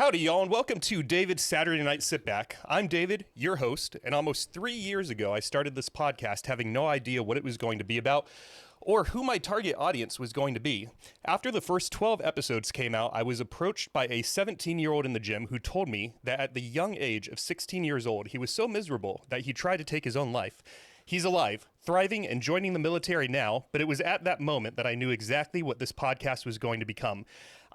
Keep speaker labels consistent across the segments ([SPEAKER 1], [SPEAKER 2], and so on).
[SPEAKER 1] Howdy, y'all, and welcome to David's Saturday Night Sit Back. I'm David, your host, and almost 3 years ago, I started this podcast having no idea what it was going to be about or who my target audience was going to be. After the first 12 episodes came out, I was approached by a 17-year-old in the gym who told me that at the young age of 16 years old, he was so miserable that he tried to take his own life. He's alive, thriving, and joining the military now, but it was at that moment that I knew exactly what this podcast was going to become.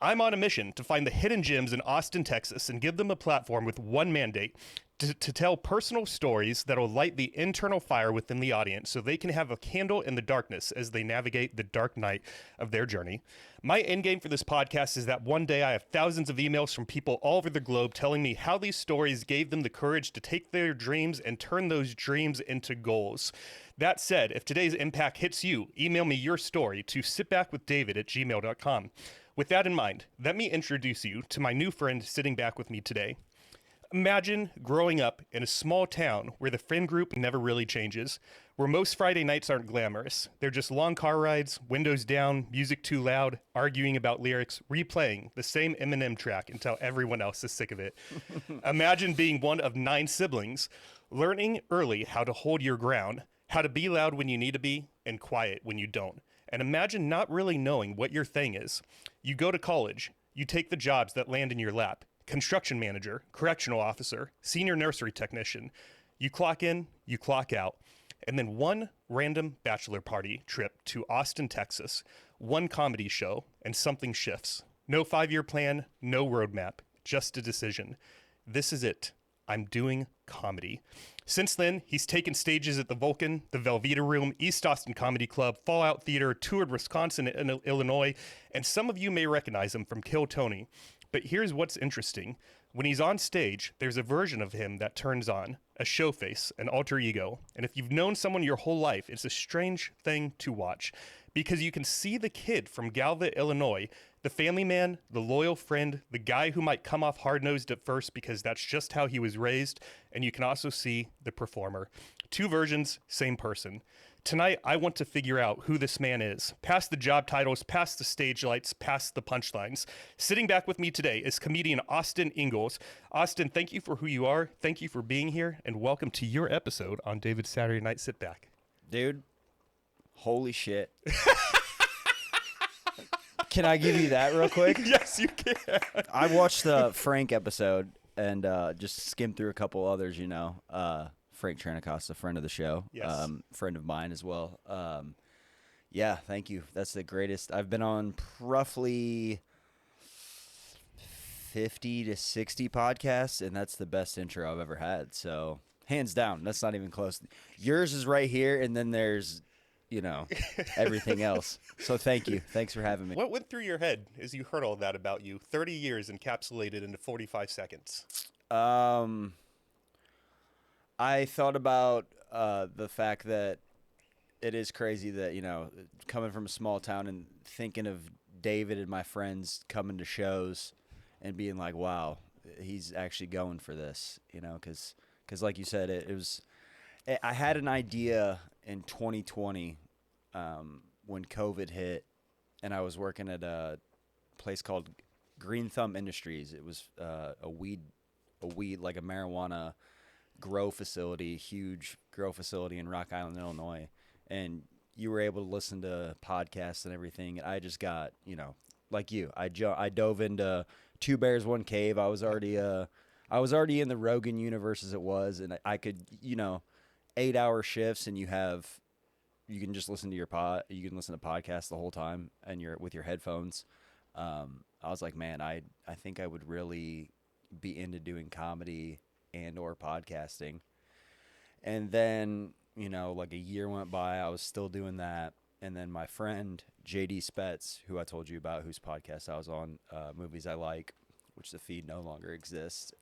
[SPEAKER 1] I'm on a mission to find the hidden gems in Austin, Texas, and give them a platform with one mandate, to tell personal stories that will light the internal fire within the audience so they can have a candle in the darkness as they navigate the dark night of their journey. My end game for this podcast is that one day I have thousands of emails from people all over the globe telling me how these stories gave them the courage to take their dreams and turn those dreams into goals. That said, if today's impact hits you, email me your story to sitbackwithdavid@gmail.com. With that in mind, let me introduce you to my new friend sitting back with me today. Imagine growing up in a small town where the friend group never really changes, where most Friday nights aren't glamorous. They're just long car rides, windows down, music too loud, arguing about lyrics, replaying the same Eminem track until everyone else is sick of it. Imagine being one of 9 siblings, learning early how to hold your ground, how to be loud when you need to be, and quiet when you don't. And imagine not really knowing what your thing is. You go to college, you take the jobs that land in your lap. Construction manager, correctional officer, senior nursery technician. You clock in, you clock out. And then one random bachelor party trip to Austin, Texas, one comedy show, and something shifts. No 5-year plan, no roadmap, just a decision. This is it. I'm doing comedy. Since then, he's taken stages at the Vulcan, the Velveeta Room, East Austin Comedy Club, Fallout Theater, toured Wisconsin and Illinois, and some of you may recognize him from Kill Tony. But here's what's interesting. When he's on stage, there's a version of him that turns on, a show face, an alter ego. And if you've known someone your whole life, it's a strange thing to watch because you can see the kid from Galva, Illinois, the family man, the loyal friend, the guy who might come off hard-nosed at first because that's just how he was raised, and you can also see the performer. 2 versions, same person. Tonight, I want to figure out who this man is. Past the job titles, past the stage lights, past the punchlines. Sitting back with me today is comedian Austin Ingels. Austin, thank you for who you are. Thank you for being here, and welcome to your episode on David's Saturday Night Sit Back.
[SPEAKER 2] Dude, holy shit. Can I give you that real quick?
[SPEAKER 1] Yes, you can.
[SPEAKER 2] I watched the Frank episode and just skimmed through a couple others, Frank Tranicosta, a friend of the show,
[SPEAKER 1] yes.
[SPEAKER 2] Friend of mine as well. Yeah, thank you. That's the greatest. I've been on roughly 50 to 60 podcasts, and that's the best intro I've ever had. So, hands down, that's not even close. Yours is right here, and then there's, everything else. So thank you. Thanks for having me.
[SPEAKER 1] What went through your head as you heard all that about you? 30 years encapsulated into 45 seconds.
[SPEAKER 2] I thought about the fact that it is crazy that, coming from a small town and thinking of David and my friends coming to shows and being like, wow, he's actually going for this, because like you said, I had an idea in 2020 when COVID hit, and I was working at a place called Green Thumb Industries. It was a weed, like a marijuana grow facility, huge grow facility in Rock Island, Illinois. And you were able to listen to podcasts and everything. And I just got, like you, I dove into 2 Bears, 1 Cave. I was already in the Rogan universe as it was. And I could, 8-hour shifts, and you can just listen to you can listen to podcasts the whole time and you're with your headphones. I was like, man, I think I would really be into doing comedy and or podcasting. And then, like a year went by, I was still doing that. And then my friend, JD Spetz, who I told you about, whose podcast I was on, Movies I Like, which the feed no longer exists.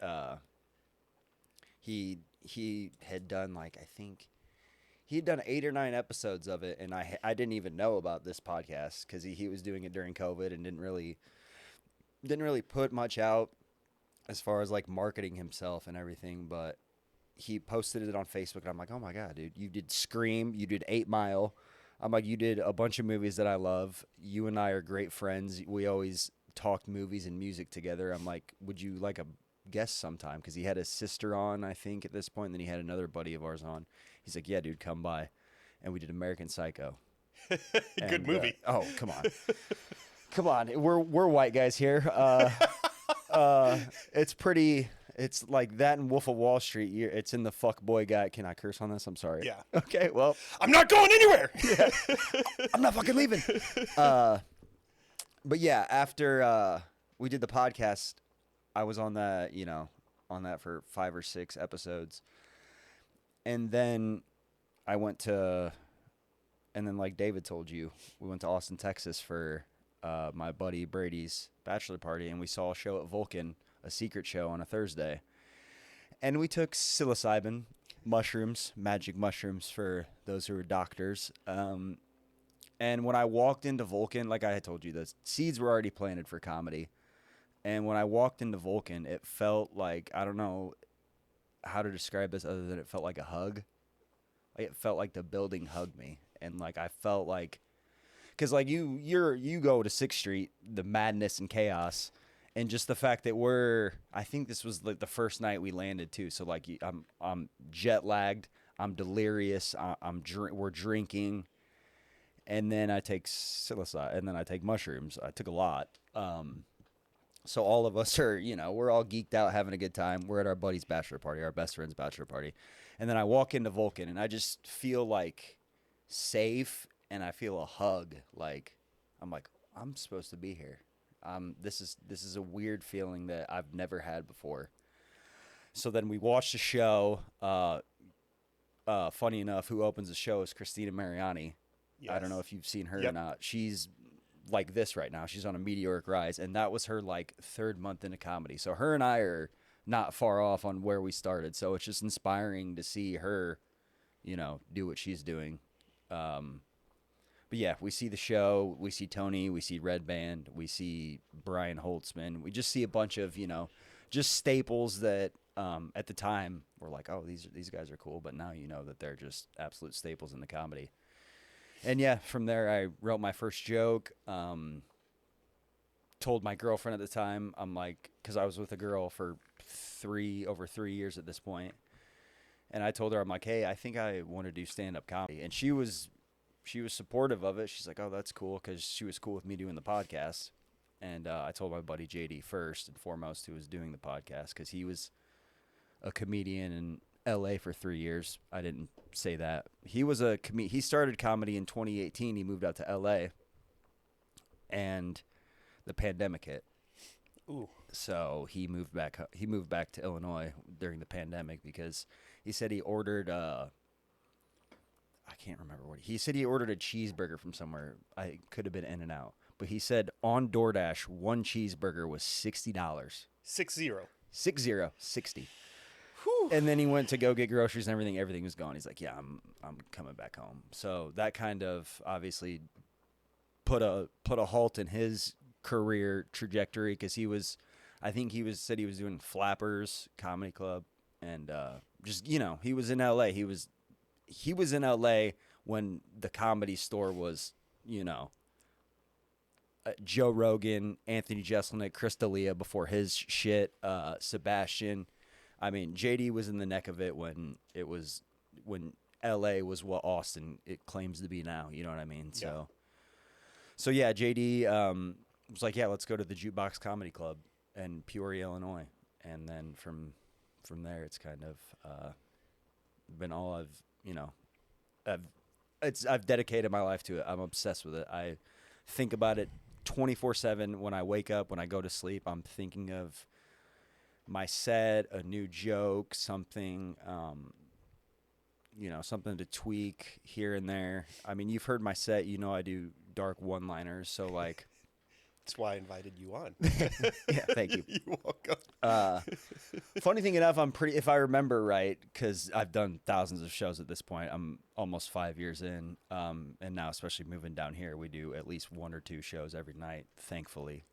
[SPEAKER 2] He had done he had done 8 or 9 episodes of it. And I didn't even know about this podcast because he was doing it during COVID and didn't really put much out as far as like marketing himself and everything, but he posted it on Facebook, and I'm like, oh my God, dude, you did Scream, you did 8 Mile. I'm like, you did a bunch of movies that I love. You and I are great friends. We always talked movies and music together. I'm like, would you like a guest sometime? Because he had his sister on, I think, at this point. And then he had another buddy of ours on. He's like, yeah, dude, come by. And we did American Psycho.
[SPEAKER 1] Good movie.
[SPEAKER 2] Oh, come on. Come on. We're white guys here. It's pretty... It's like that and Wolf of Wall Street. It's in the fuck boy guy. Can I curse on this? I'm sorry.
[SPEAKER 1] Yeah.
[SPEAKER 2] Okay, well.
[SPEAKER 1] I'm not going anywhere.
[SPEAKER 2] Yeah. I'm not fucking leaving. But yeah, after we did the podcast, I was on that, on that for 5 or 6 episodes. And then I went to, and then like David told you, we went to Austin, Texas for my buddy Brady's bachelor party, and we saw a show at Vulcan, a secret show on a Thursday. And we took psilocybin, mushrooms, magic mushrooms for those who are doctors. And when I walked into Vulcan, like I had told you, the seeds were already planted for comedy. And when I walked into Vulcan, it felt like, I don't know how to describe this other than it felt like a hug. Like it felt like the building hugged me. And like I felt like, because like you go to 6th Street, the madness and chaos, and just the fact that I think this was like the first night we landed too. So like I'm jet lagged, I'm delirious, we're drinking, and then I take psilocybin, and then I take mushrooms. I took a lot. So all of us are, we're all geeked out having a good time. We're at our buddy's bachelor party, our best friend's bachelor party. And then I walk into Vulcan and I just feel like safe, and I feel a hug. Like I'm supposed to be here. This is a weird feeling that I've never had before. So then we watched the show. Funny enough, who opens the show is Christina Mariani. Yes. I don't know if you've seen her or not. She's like this right now. She's on a meteoric rise, and that was her like 3rd month into comedy. So her and I are not far off on where we started. So it's just inspiring to see her, do what she's doing. But yeah, we see the show, we see Tony, we see Red Band, we see Brian Holtzman. We just see a bunch of, just staples that at the time were like, oh, these guys are cool. But now you know that they're just absolute staples in the comedy. And yeah, from there I wrote my first joke. Told my girlfriend at the time, I'm like, because I was with a girl for over 3 years at this point. And I told her, I'm like, hey, I think I want to do stand-up comedy. And she was supportive of it. She's like, oh, that's cool, because she was cool with me doing the podcast. And I told my buddy JD first and foremost, who was doing the podcast, because he was a comedian in L.A. for 3 years. I didn't say that. He was he started comedy in 2018. He moved out to L.A. and the pandemic hit.
[SPEAKER 1] Ooh.
[SPEAKER 2] So he moved back to Illinois during the pandemic, because he said he ordered I can't remember what he said. He ordered a cheeseburger from somewhere. I could have been In-N-Out, but he said on DoorDash one cheeseburger was $60.
[SPEAKER 1] 60.
[SPEAKER 2] 60. Whew. And then he went to go get groceries and everything. Everything was gone. He's like, yeah, I'm coming back home. So that kind of obviously put a halt in his career trajectory, because I think he said he was doing Flappers Comedy Club, and just he was in L.A. He was in L.A. when the Comedy Store was, Joe Rogan, Anthony Jeselnik, Chris D'Elia before his shit, Sebastian. I mean, JD was in the neck of it when L.A. was what Austin it claims to be now. You know what I mean?
[SPEAKER 1] Yeah.
[SPEAKER 2] So yeah, JD was like, yeah, let's go to the Jukebox Comedy Club in Peoria, Illinois, and then from there, it's kind of been all I've dedicated my life to it. I'm obsessed with it. I think about it 24/7. When I wake up, when I go to sleep, I'm thinking of my set, a new joke, something, something to tweak here and there. I mean, you've heard my set. I do dark one-liners, so like.
[SPEAKER 1] That's why I invited you on.
[SPEAKER 2] Yeah, thank you.
[SPEAKER 1] You're welcome.
[SPEAKER 2] Funny thing enough, if I remember right, because I've done thousands of shows at this point. I'm almost 5 years in, and now especially moving down here, we do at least 1 or 2 shows every night. Thankfully,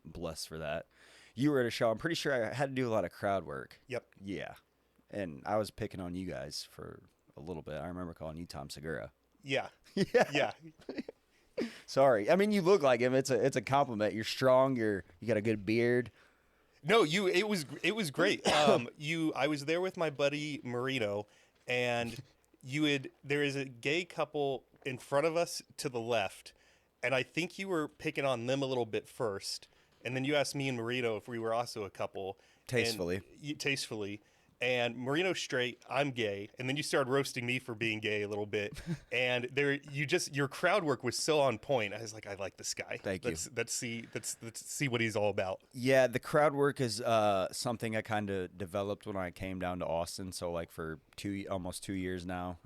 [SPEAKER 2] blessed for that. You were at a show. I'm pretty sure I had to do a lot of crowd work.
[SPEAKER 1] Yep.
[SPEAKER 2] Yeah, and I was picking on you guys for a little bit. I remember calling you Tom Segura.
[SPEAKER 1] Yeah.
[SPEAKER 2] Yeah.
[SPEAKER 1] Yeah.
[SPEAKER 2] Sorry. I mean, you look like him. It's a compliment. You're strong. You got a good beard.
[SPEAKER 1] No, it was great. I was there with my buddy Marino, and there is a gay couple in front of us to the left, and I think you were picking on them a little bit first, and then you asked me and Marino if we were also a couple.
[SPEAKER 2] Tastefully.
[SPEAKER 1] Tastefully. And Marino's straight, I'm gay, and then you started roasting me for being gay a little bit, and your crowd work was so on point. I was like, I like this guy.
[SPEAKER 2] Thank you.
[SPEAKER 1] Let's see what he's all about.
[SPEAKER 2] Yeah, the crowd work is something I kind of developed when I came down to Austin. So like for almost 2 years now,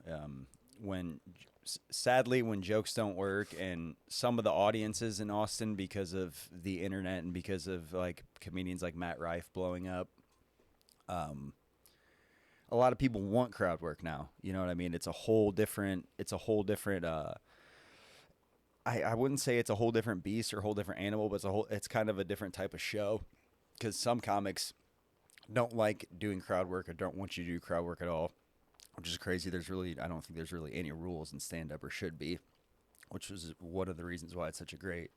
[SPEAKER 2] sadly when jokes don't work, and some of the audiences in Austin, because of the internet and because of like comedians like Matt Rife blowing up, a lot of people want crowd work now. You know what I mean? It's a whole different I wouldn't say it's a whole different beast or a whole different animal, but it's kind of a different type of show, because some comics don't like doing crowd work or don't want you to do crowd work at all, which is crazy. I don't think there's really any rules in stand-up, or should be, which was one of the reasons why it's such a great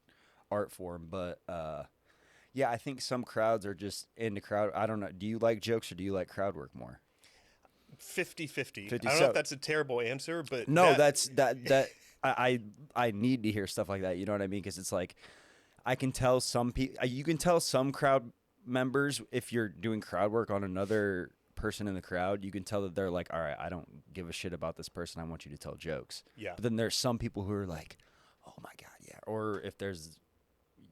[SPEAKER 2] art form. But yeah, I think some crowds are just into crowd. I don't know. Do you like jokes or do you like crowd work more?
[SPEAKER 1] 50-50. I don't know if that's a terrible answer, but
[SPEAKER 2] no, I need to hear stuff like that. You know what I mean? Because it's like, I can tell some people, you can tell some crowd members, if you're doing crowd work on another person in the crowd, you can tell that they're like, all right, I don't give a shit about this person. I want you to tell jokes.
[SPEAKER 1] Yeah.
[SPEAKER 2] But then there's some people who are like, oh my God, yeah. Or if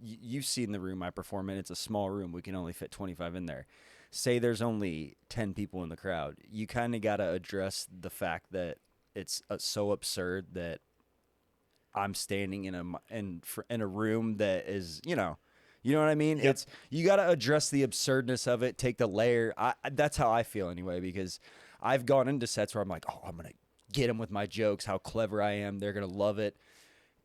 [SPEAKER 2] you've seen the room I perform in, it's a small room. We can only fit 25 in there. Say there's only 10 people in the crowd. You kind of got to address the fact that it's so absurd that I'm standing in a room that is, you know what I mean?
[SPEAKER 1] Yep.
[SPEAKER 2] You got to address the absurdness of it, take the layer. That's how I feel anyway, because I've gone into sets where I'm like, oh, I'm going to get them with my jokes, how clever I am. They're going to love it.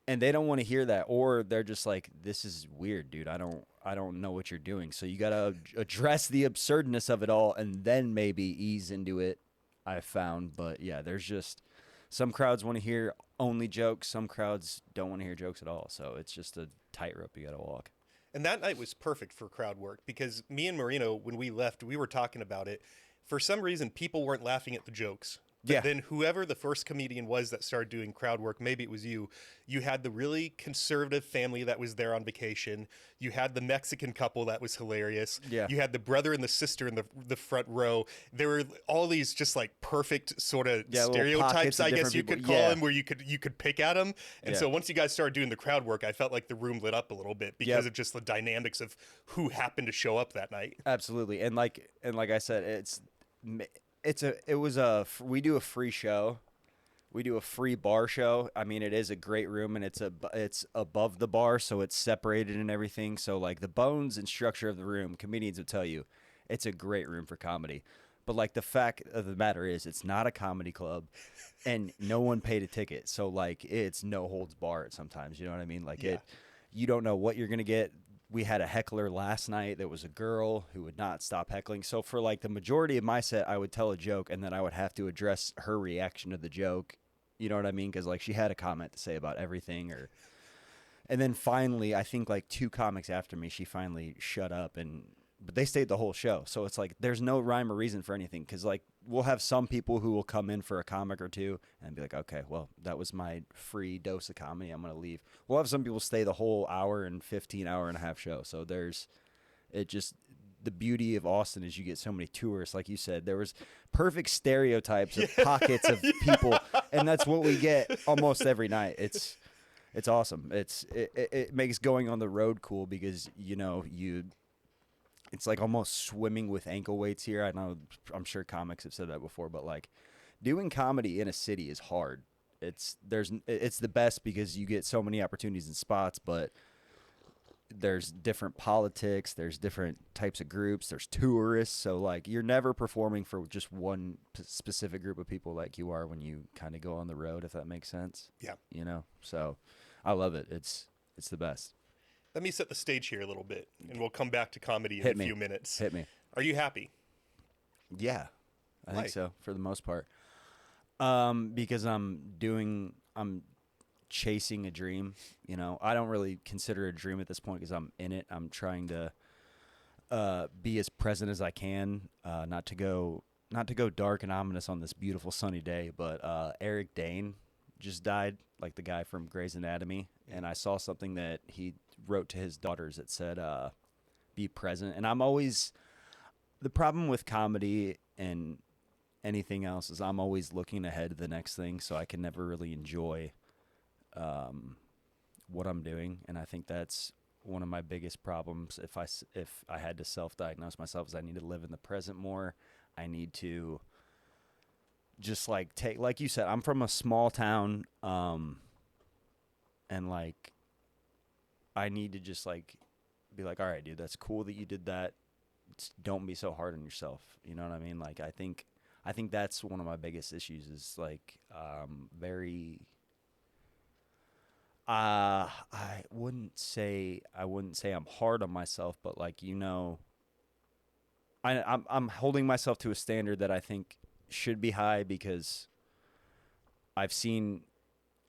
[SPEAKER 2] And they don't want to hear that, or they're just like, this is weird, dude. I don't know what you're doing. So you got to address the absurdness of it all and then maybe ease into it, I've found. But yeah, there's just some crowds want to hear only jokes. Some crowds don't want to hear jokes at all. So it's just a tightrope you got to walk.
[SPEAKER 1] And that night was perfect for crowd work, because me and Marino, when we left, we were talking about it. For some reason, people weren't laughing at the jokes. But
[SPEAKER 2] Yeah.
[SPEAKER 1] then whoever the first comedian was that started doing crowd work, maybe it was you had the really conservative family that was there on vacation. You had the Mexican couple that was hilarious.
[SPEAKER 2] Yeah.
[SPEAKER 1] You had the brother and the sister in the front row. There were all these just like perfect sort of
[SPEAKER 2] little
[SPEAKER 1] stereotypes,
[SPEAKER 2] pockets of
[SPEAKER 1] I guess
[SPEAKER 2] different
[SPEAKER 1] you
[SPEAKER 2] people.
[SPEAKER 1] could call
[SPEAKER 2] Yeah.
[SPEAKER 1] them, where you could pick at them. And
[SPEAKER 2] Yeah.
[SPEAKER 1] so once you guys started doing the crowd work, I felt like the room lit up a little bit because of just the dynamics of who happened to show up that night.
[SPEAKER 2] Absolutely. And like I said, we do a free show. We do a free bar show. I mean, it is a great room, and it's above the bar, so it's separated and everything. So like the bones and structure of the room, comedians would tell you, it's a great room for comedy. But like the fact of the matter is, it's not a comedy club, and no one paid a ticket. So like it's no holds barred sometimes. You know what I mean? Like you don't know what you're gonna get. We had a heckler last night that was a girl who would not stop heckling. So for like the majority of my set, I would tell a joke, and then I would have to address her reaction to the joke. You know what I mean? Because like she had a comment to say about everything, and then finally, I think like 2 comics after me, she finally shut up, but they stayed the whole show. So it's like there's no rhyme or reason for anything, because like we'll have some people who will come in for a comic or two and be like, okay, well, that was my free dose of comedy, I'm gonna leave. We'll have some people stay the whole hour and 15 hour and a half show. So the beauty of Austin is you get so many tourists. Like you said, there was perfect stereotypes of pockets of people, and that's what we get almost every night. It's awesome. It makes going on the road cool, because it's like almost swimming with ankle weights here. I'm sure comics have said that before, but like doing comedy in a city is hard. It's the best because you get so many opportunities and spots, but there's different politics, there's different types of groups, there's tourists. So like you're never performing for just one specific group of people like you are when you kind of go on the road, if that makes sense.
[SPEAKER 1] Yeah.
[SPEAKER 2] So I love it. It's the best.
[SPEAKER 1] Let me set the stage here a little bit, and we'll come back to comedy in a few minutes.
[SPEAKER 2] Hit me.
[SPEAKER 1] Are you happy?
[SPEAKER 2] Yeah, I think so, for the most part. Because I'm chasing a dream. You know, I don't really consider it a dream at this point because I'm in it. I'm trying to be as present as I can, not to go dark and ominous on this beautiful sunny day. But Eric Dane just died, like the guy from Grey's Anatomy, and I saw something that he wrote to his daughters that said, "Be present." And I'm always the problem with comedy and anything else is I'm always looking ahead to the next thing, so I can never really enjoy what I'm doing, and I think that's one of my biggest problems. If I had to self-diagnose myself, is I need to live in the present more. I need to just like take, like you said, I'm from a small town, and like I need to just like be like, all right, dude, that's cool that you did that. Don't be so hard on yourself. You know what I mean? Like I think that's one of my biggest issues is like very. I wouldn't say I'm hard on myself, but like, you know, I'm holding myself to a standard that I think should be high because I've seen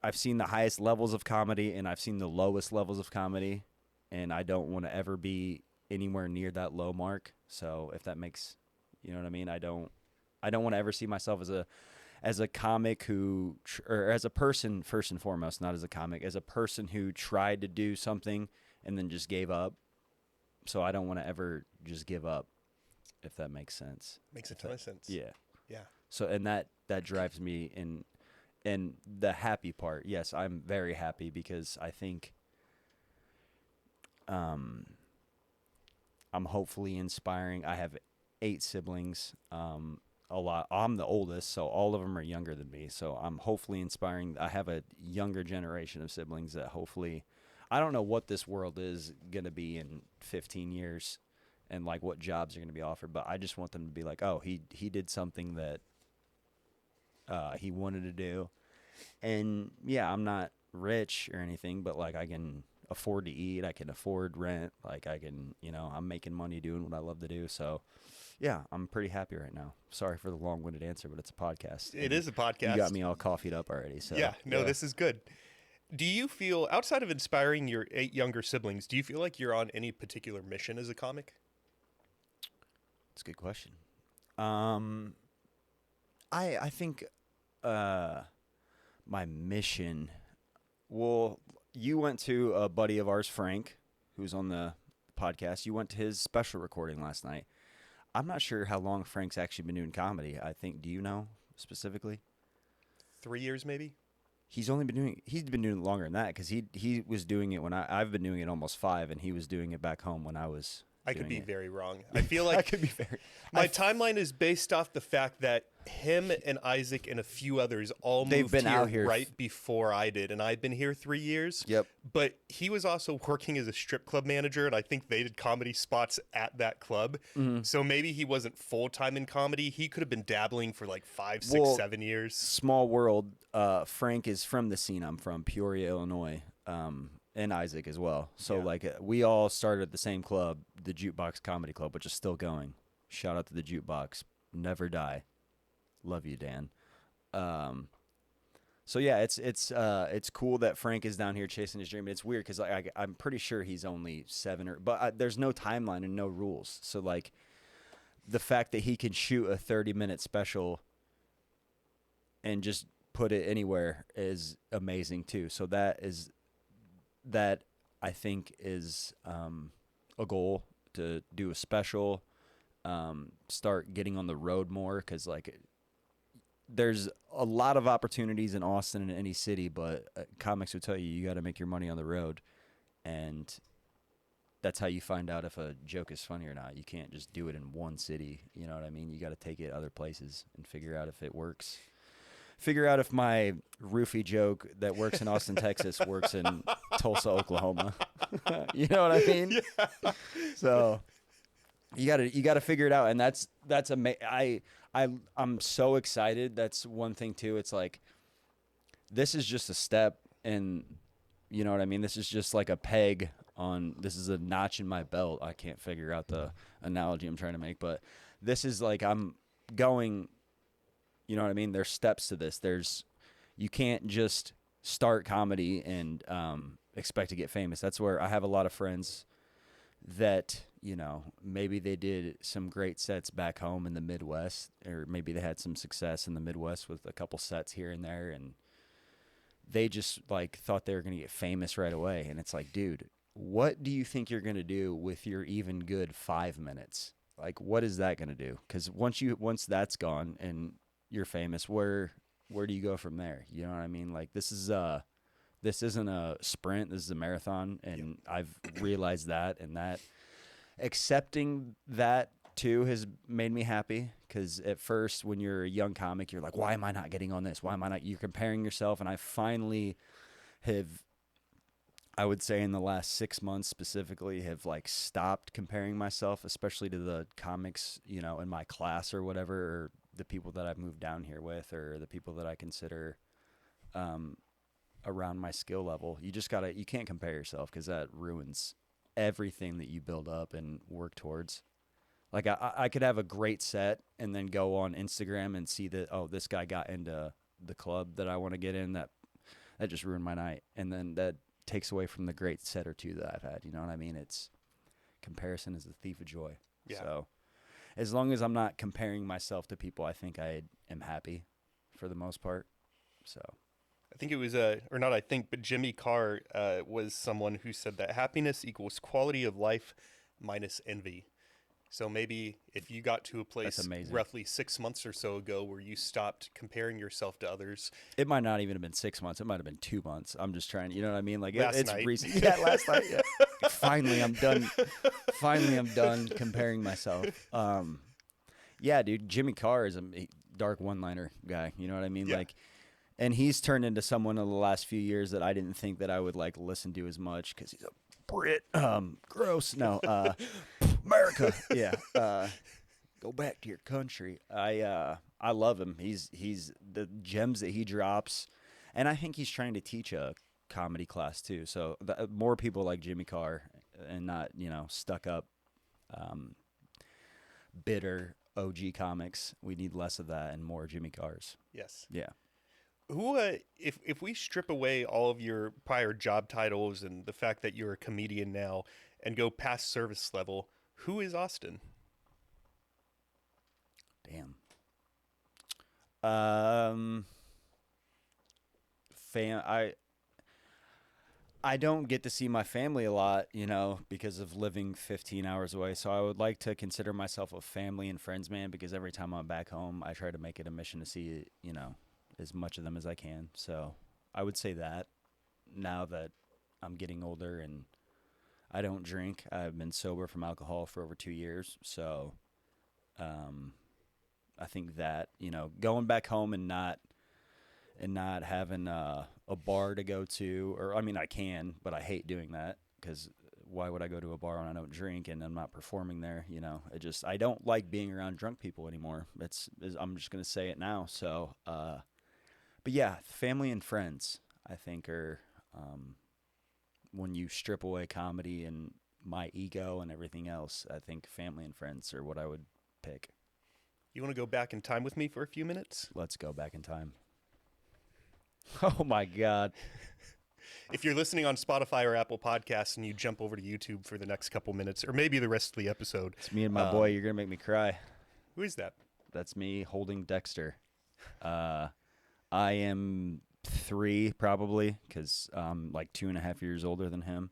[SPEAKER 2] the highest levels of comedy and I've seen the lowest levels of comedy, and I don't want to ever be anywhere near that low mark. So if that makes, you know what I mean, I don't want to ever see myself as a comic who, or as a person first and foremost, not as a comic, as a person who tried to do something and then just gave up. So I don't want to ever just give up, if that makes sense.
[SPEAKER 1] Makes a ton of sense.
[SPEAKER 2] Yeah.
[SPEAKER 1] Yeah.
[SPEAKER 2] So, and that drives me in the happy part. Yes, I'm very happy because I think I'm hopefully inspiring. I have 8 siblings. A lot. I'm the oldest, so all of them are younger than me. So I'm hopefully inspiring. I have a younger generation of siblings that hopefully, I don't know what this world is going to be in 15 years and like what jobs are going to be offered, but I just want them to be like, oh, he did something that he wanted to do. And yeah, I'm not rich or anything, but like I can afford to eat. I can afford rent. Like I can, you know, I'm making money doing what I love to do. So yeah, I'm pretty happy right now. Sorry for the long-winded answer, but it's a podcast.
[SPEAKER 1] It is a podcast.
[SPEAKER 2] You got me all coffeeed up already. So
[SPEAKER 1] yeah, this is good. Do you feel, outside of inspiring your 8 younger siblings, do you feel like you're on any particular mission as a comic?
[SPEAKER 2] That's a good question. I think my mission. Well, you went to a buddy of ours, Frank, who's on the podcast. You went to his special recording last night. I'm not sure how long Frank's actually been doing comedy. I think, do you know specifically?
[SPEAKER 1] 3 years, maybe.
[SPEAKER 2] He's been doing it longer than that because he was doing it when I've been doing it almost 5, and he was doing it back home when I was.
[SPEAKER 1] I could be very wrong. I feel like
[SPEAKER 2] I could be very.
[SPEAKER 1] My timeline is based off the fact that him and Isaac and a few others all moved
[SPEAKER 2] out here
[SPEAKER 1] right before I did, and I've been here 3 years.
[SPEAKER 2] Yep.
[SPEAKER 1] But he was also working as a strip club manager, and I think they did comedy spots at that club.
[SPEAKER 2] Mm-hmm.
[SPEAKER 1] So maybe he wasn't full-time in comedy. He could have been dabbling for like 5, 6, 7 years.
[SPEAKER 2] Small world. Frank is from the scene I'm from, Peoria, Illinois. And Isaac as well. So like we all started at the same club, the Jukebox Comedy Club, which is still going. Shout out to the Jukebox. Never die. Love you, Dan. So yeah, it's cool that Frank is down here chasing his dream. It's weird because I'm pretty sure he's only 7 but there's no timeline and no rules. So like the fact that he can shoot a 30-minute special and just put it anywhere is amazing too. So that I think is a goal, to do a special, start getting on the road more, because like there's a lot of opportunities in Austin and any city, but comics would tell you got to make your money on the road, and that's how you find out if a joke is funny or not. You can't just do it in one city, you know what I mean? You got to take it other places and figure out if it works. Figure out if my roofie joke that works in Austin, Texas works in Tulsa, Oklahoma. You know what I mean? Yeah. So you gotta figure it out, and that's I'm so excited. That's one thing too. It's like this is just a step, and you know what I mean. This is just like a peg on. This is a notch in my belt. I can't figure out the analogy I'm trying to make, but this is like I'm going. You know what I mean? There's steps to this. You can't just start comedy and expect to get famous. That's where I have a lot of friends that, maybe they did some great sets back home in the Midwest, or maybe they had some success in the Midwest with a couple sets here and there, and they just like thought they were going to get famous right away. And it's like, dude, what do you think you're going to do with your even good 5 minutes? Like, what is that going to do? Because once that's gone and you're famous, where do you go from there? You know what I mean? Like, this isn't a sprint. This is a marathon, and I've realized that, and that accepting that too has made me happy. Because at first, when you're a young comic, you're like, why am I not getting on this? Why am I not? You're comparing yourself, and I finally have, I would say in the last 6 months specifically, have like stopped comparing myself, especially to the comics, in my class or whatever, or the people that I've moved down here with, or the people that I consider around my skill level. You can't compare yourself, because that ruins everything that you build up and work towards. Like I could have a great set and then go on Instagram and see that, oh, this guy got into the club that I want to get in. That just ruined my night. And then that takes away from the great set or two that I've had. You know what I mean? It's comparison is the thief of joy. Yeah. So as long as I'm not comparing myself to people, I think I am happy for the most part. So
[SPEAKER 1] I think it was, or not I think, but Jimmy Carr was someone who said that happiness equals quality of life minus envy. So maybe if you got to a place roughly 6 months or so ago where you stopped comparing yourself to others.
[SPEAKER 2] It might not even have been 6 months. It might have been 2 months. I'm just trying, you know what I mean? Like
[SPEAKER 1] it's
[SPEAKER 2] recent. Yeah, last night. Yeah. Finally, I'm done. Finally, I'm done comparing myself. Yeah, dude, Jimmy Carr is a dark one-liner guy. You know what I mean?
[SPEAKER 1] Yeah.
[SPEAKER 2] Like, and he's turned into someone in the last few years that I didn't think that I would like listen to as much, because he's a Brit. Gross. No. America. Yeah. Go back to your country. I love him. He's the gems that he drops, and I think he's trying to teach a comedy class too. So more people like Jimmy Carr, and not stuck up, bitter OG comics. We need less of that and more Jimmy Carrs.
[SPEAKER 1] Yes.
[SPEAKER 2] Yeah.
[SPEAKER 1] Who, if we strip away all of your prior job titles and the fact that you're a comedian now and go past service level, who is Austin?
[SPEAKER 2] Damn. I don't get to see my family a lot, because of living 15 hours away. So I would like to consider myself a family and friends man, because every time I'm back home, I try to make it a mission to see, as much of them as I can. So I would say that now that I'm getting older and I don't drink. I've been sober from alcohol for over 2 years. So I think that, going back home and not having a bar to go to, or I mean, I can, but I hate doing that, because why would I go to a bar when I don't drink and I'm not performing there? I don't like being around drunk people anymore. I'm just going to say it now. So, but yeah, family and friends, I think, are, when you strip away comedy and my ego and everything else, I think family and friends are what I would pick.
[SPEAKER 1] You want to go back in time with me for a few minutes?
[SPEAKER 2] Let's go back in time. Oh my God.
[SPEAKER 1] If you're listening on Spotify or Apple Podcasts and you jump over to YouTube for the next couple minutes, or maybe the rest of the episode.
[SPEAKER 2] It's me and my boy. You're going to make me cry.
[SPEAKER 1] Who is that?
[SPEAKER 2] That's me holding Dexter. I am 3 probably, because I'm like 2.5 years older than him.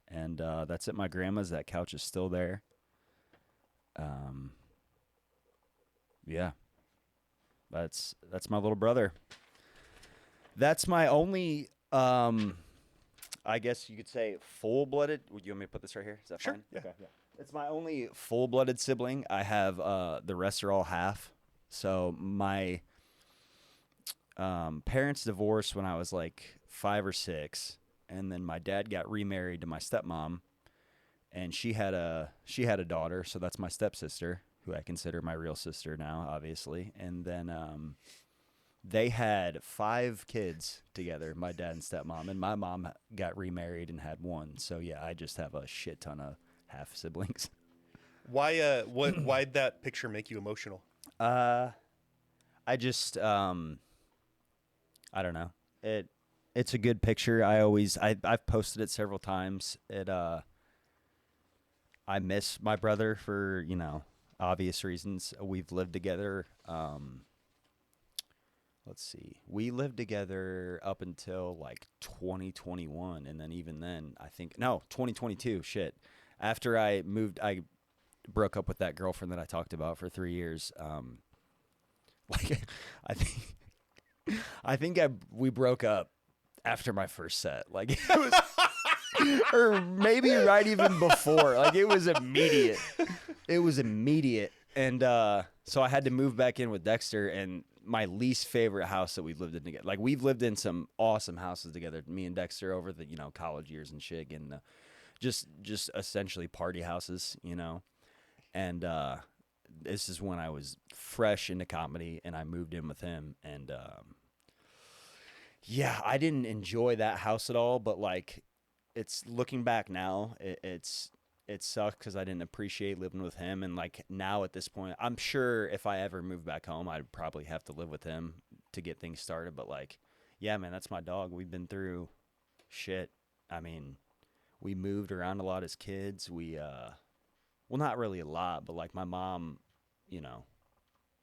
[SPEAKER 2] And that's at my grandma's. That couch is still there. Yeah. That's my little brother. That's my only, I guess you could say, full-blooded. Would you want me to put this right here? Is that
[SPEAKER 1] sure.
[SPEAKER 2] Fine?
[SPEAKER 1] Yeah.
[SPEAKER 2] Okay, yeah. It's my only full-blooded sibling. I have the rest are all half. So my parents divorced when I was like 5 or 6, and then my dad got remarried to my stepmom, and she had a daughter. So that's my stepsister, who I consider my real sister now, obviously. And then they had 5 kids together, my dad and stepmom, and my mom got remarried and had 1. So yeah, I just have a shit ton of half siblings.
[SPEAKER 1] Why'd that picture make you emotional?
[SPEAKER 2] I just I don't know. It's a good picture. I've posted it several times. I miss my brother for, obvious reasons. We've lived together. Let's see. We lived together up until like 2021. And then even then, I think, no, 2022. Shit. After I moved, I broke up with that girlfriend that I talked about for 3 years. Like, I think, we broke up after my first set. Like, it was, or maybe right even before. Like, it was immediate. And so I had to move back in with Dexter, and my least favorite house that we've lived in together. Like, we've lived in some awesome houses together, me and Dexter, over the college years and shit, and just essentially party houses, And this is when I was fresh into comedy, and I moved in with him, and yeah, I didn't enjoy that house at all. But like, it's looking back now, it sucked because I didn't appreciate living with him. And like now at this point, I'm sure if I ever moved back home, I'd probably have to live with him to get things started. But like, yeah, man, that's my dog. We've been through shit. I mean, we moved around a lot as kids. Well, not really a lot, but like my mom,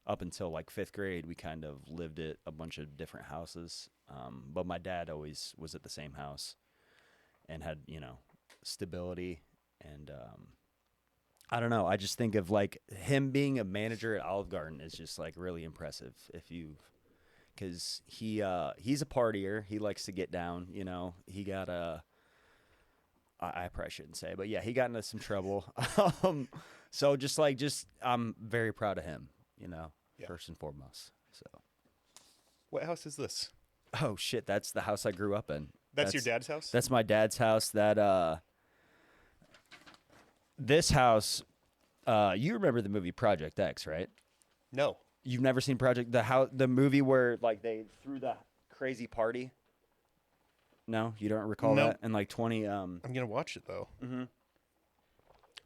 [SPEAKER 2] up until like 5th grade, we kind of lived at a bunch of different houses. But my dad always was at the same house and had, stability. And I don't know. I just think of like him being a manager at Olive Garden is just like really impressive. Because he's a partier. He likes to get down. He got I probably shouldn't say, but yeah, he got into some trouble. So I'm very proud of him. First and foremost. So.
[SPEAKER 1] What house is this?
[SPEAKER 2] Oh shit, that's the house I grew up in.
[SPEAKER 1] That's your dad's house?
[SPEAKER 2] That's my dad's house. This house, you remember the movie Project X, right?
[SPEAKER 1] No.
[SPEAKER 2] You've never seen the movie where like they threw the crazy party? No, you don't recall
[SPEAKER 1] Nope.
[SPEAKER 2] that? In like 20
[SPEAKER 1] I'm going to watch it though.
[SPEAKER 2] Mm-hmm.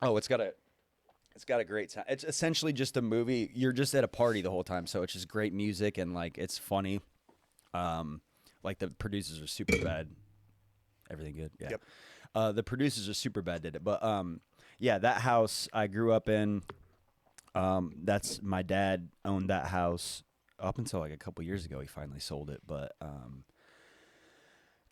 [SPEAKER 2] Oh, it's got a great sound. It's essentially just a movie. You're just at a party the whole time, so it's just great music and like it's funny. Like the producers are super bad. Everything good? Yeah.
[SPEAKER 1] Yep.
[SPEAKER 2] The producers are super bad did it, but yeah, that house I grew up in. That's my dad owned that house up until like a couple years ago. He finally sold it, but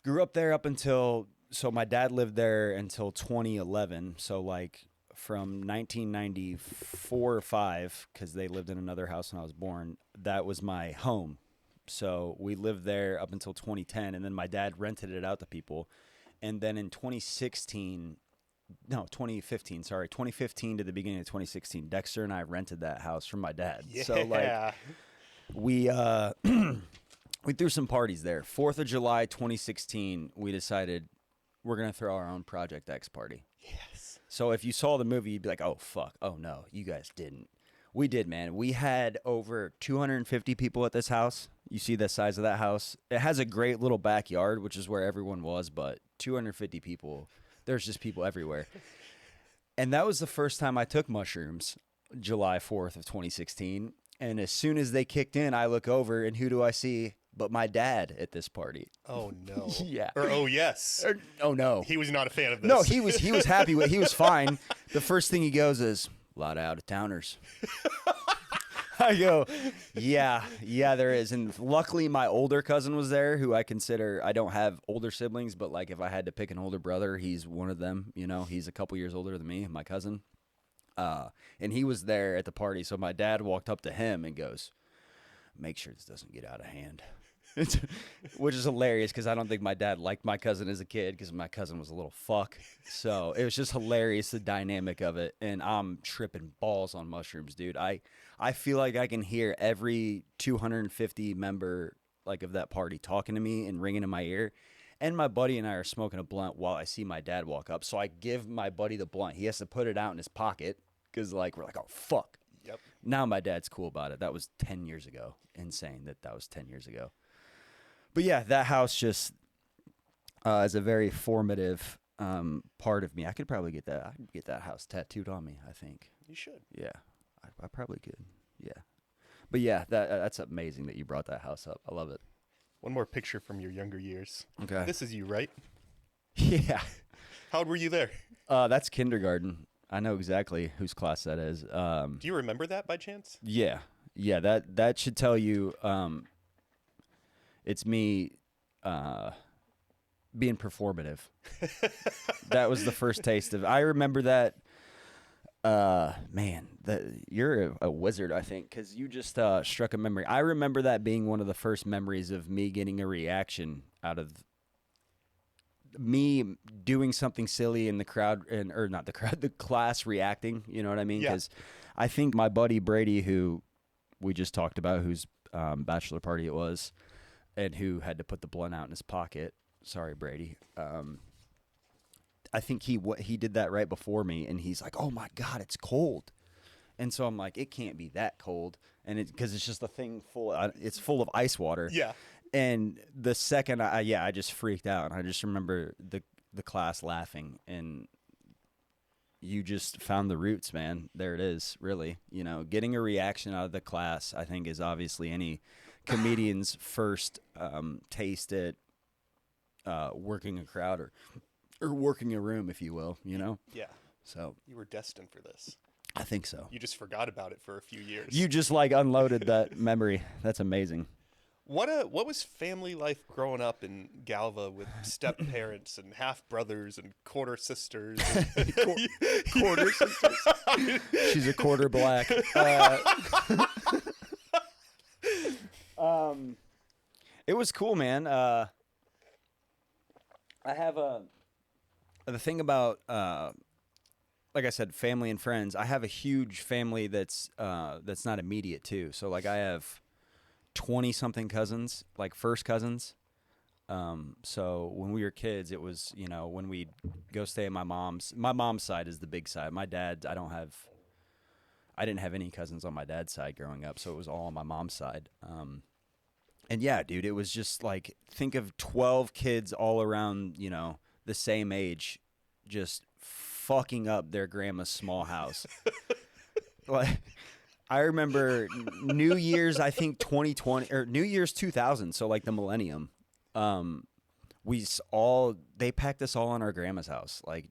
[SPEAKER 2] grew up there up until my dad lived there until 2011. So like from 1994 or 5, because they lived in another house when I was born. That was my home. So we lived there up until 2010, and then my dad rented it out to people. And then in 2015 to the beginning of 2016, Dexter and I rented that house from my dad.
[SPEAKER 1] Yeah.
[SPEAKER 2] So like we we threw some parties there. 4th of July 2016, we decided we're going to throw our own Project X party.
[SPEAKER 1] Yes.
[SPEAKER 2] So if you saw the movie, you'd be like, "Oh fuck. Oh no, you guys didn't." We did, man. We had over 250 people at this house. You see the size of that house? It has a great little backyard, which is where everyone was, but 250 people. There's just people everywhere. And that was the first time I took mushrooms, July 4th of 2016. And as soon as they kicked in, I look over, and who do I see but my dad at this party?
[SPEAKER 1] Oh no.
[SPEAKER 2] Yeah.
[SPEAKER 1] Or oh yes.
[SPEAKER 2] Oh no.
[SPEAKER 1] He was not a fan of this.
[SPEAKER 2] No, he was happy with. He was fine. The first thing he goes is, "A lot of out-of-towners." I go, yeah, there is. And luckily my older cousin was there, who I don't have older siblings, but like if I had to pick an older brother, he's one of them. He's a couple years older than me, my cousin. And he was there at the party. So my dad walked up to him and goes, "Make sure this doesn't get out of hand." Which is hilarious because I don't think my dad liked my cousin as a kid because my cousin was a little fuck. So it was just hilarious, the dynamic of it. And I'm tripping balls on mushrooms, dude. I feel like I can hear every 250 member like of that party talking to me and ringing in my ear. And my buddy and I are smoking a blunt while I see my dad walk up. So I give my buddy the blunt. He has to put it out in his pocket because like we're like, "Oh fuck."
[SPEAKER 1] Yep.
[SPEAKER 2] Now my dad's cool about it. That was 10 years ago. Insane that was 10 years ago. But yeah, that house just is a very formative part of me. I could probably get that house tattooed on me, I think.
[SPEAKER 1] You should.
[SPEAKER 2] Yeah, I probably could. Yeah. But yeah, that's amazing that you brought that house up. I love it.
[SPEAKER 1] One more picture from your younger years.
[SPEAKER 2] Okay.
[SPEAKER 1] This is you, right?
[SPEAKER 2] Yeah.
[SPEAKER 1] How old were you there?
[SPEAKER 2] That's kindergarten. I know exactly whose class that is.
[SPEAKER 1] Do you remember that by chance?
[SPEAKER 2] Yeah. Yeah, that should tell you it's me being performative. That was the first taste of. I remember that. Man, you're a wizard, I think, because you just struck a memory. I remember that being one of the first memories of me getting a reaction out of me doing something silly in the crowd, or not the crowd, the class reacting. You know what I mean?
[SPEAKER 1] Yeah.
[SPEAKER 2] Because I think my buddy Brady, who we just talked about, whose bachelor party it was, and who had to put the blunt out in his pocket. Sorry, Brady. I think he did that right before me, and he's like, "Oh my God, it's cold," and so I'm like, "It can't be that cold," and because it's just a thing it's full of ice water.
[SPEAKER 1] Yeah.
[SPEAKER 2] And the second I just freaked out, and I just remember the class laughing, and you just found the roots, man. There it is, really. You know, getting a reaction out of the class, I think, is obviously any comedian's first taste at working a crowd or working a room, if you will, you know?
[SPEAKER 1] Yeah.
[SPEAKER 2] So
[SPEAKER 1] You were destined for this.
[SPEAKER 2] I think so.
[SPEAKER 1] You just forgot about it for a few years.
[SPEAKER 2] You just like unloaded that memory. That's amazing.
[SPEAKER 1] What was family life growing up in Galva with step parents and half brothers and quarter sisters?
[SPEAKER 2] Quarter sisters. She's a quarter black. It was cool, man. I have the thing about like I said, family and friends. I have a huge family that's not immediate too. So like I have 20-something cousins, like first cousins. So when we were kids, it was, you know, when we'd go stay at my mom's side is the big side. My dad, I didn't have any cousins on my dad's side growing up, so it was all on my mom's side. And yeah, dude, it was just like, think of 12 kids all around, you know, the same age, just fucking up their grandma's small house. Like, I remember New Year's, I think 2020 or New Year's 2000. So like the millennium, they packed us all in our grandma's house. Like,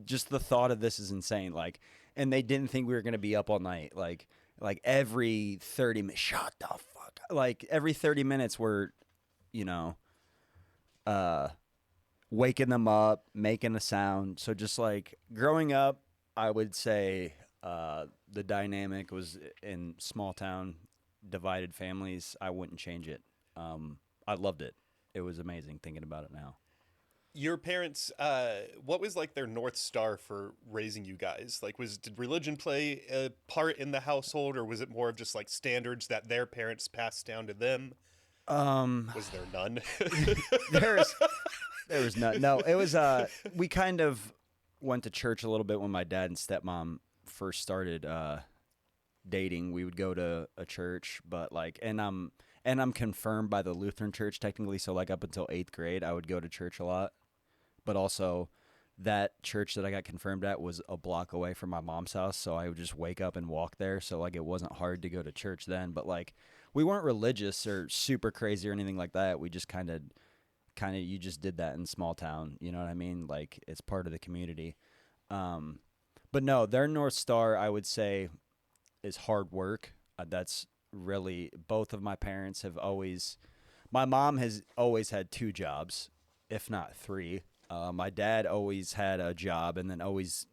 [SPEAKER 2] just the thought of this is insane. Like, and they didn't think we were going to be up all night. Like every 30 minutes, shut the fuck up. Like every 30 minutes we're, you know, waking them up, making a sound. So just like growing up, I would say, the dynamic was in small town, divided families. I wouldn't change it. I loved it. It was amazing thinking about it now.
[SPEAKER 1] Your parents, what was like their North Star for raising you guys? Like, did religion play a part in the household, or was it more of just like standards that their parents passed down to them? Was there none?
[SPEAKER 2] There was none. No, it was, we kind of went to church a little bit when my dad and stepmom first started dating. We would go to a church, but like, and I'm confirmed by the Lutheran church technically, so like up until 8th grade I would go to church a lot. But also that church that I got confirmed at was a block away from my mom's house, so I would just wake up and walk there. So like it wasn't hard to go to church then, but like we weren't religious or super crazy or anything like that. We just kind of you just did that in small town, you know what I mean? Like it's part of the community. But no, their North Star, I would say, is hard work. That's really, both of my parents have always, my mom has always had 2 jobs, if not 3. My dad always had a job, and then always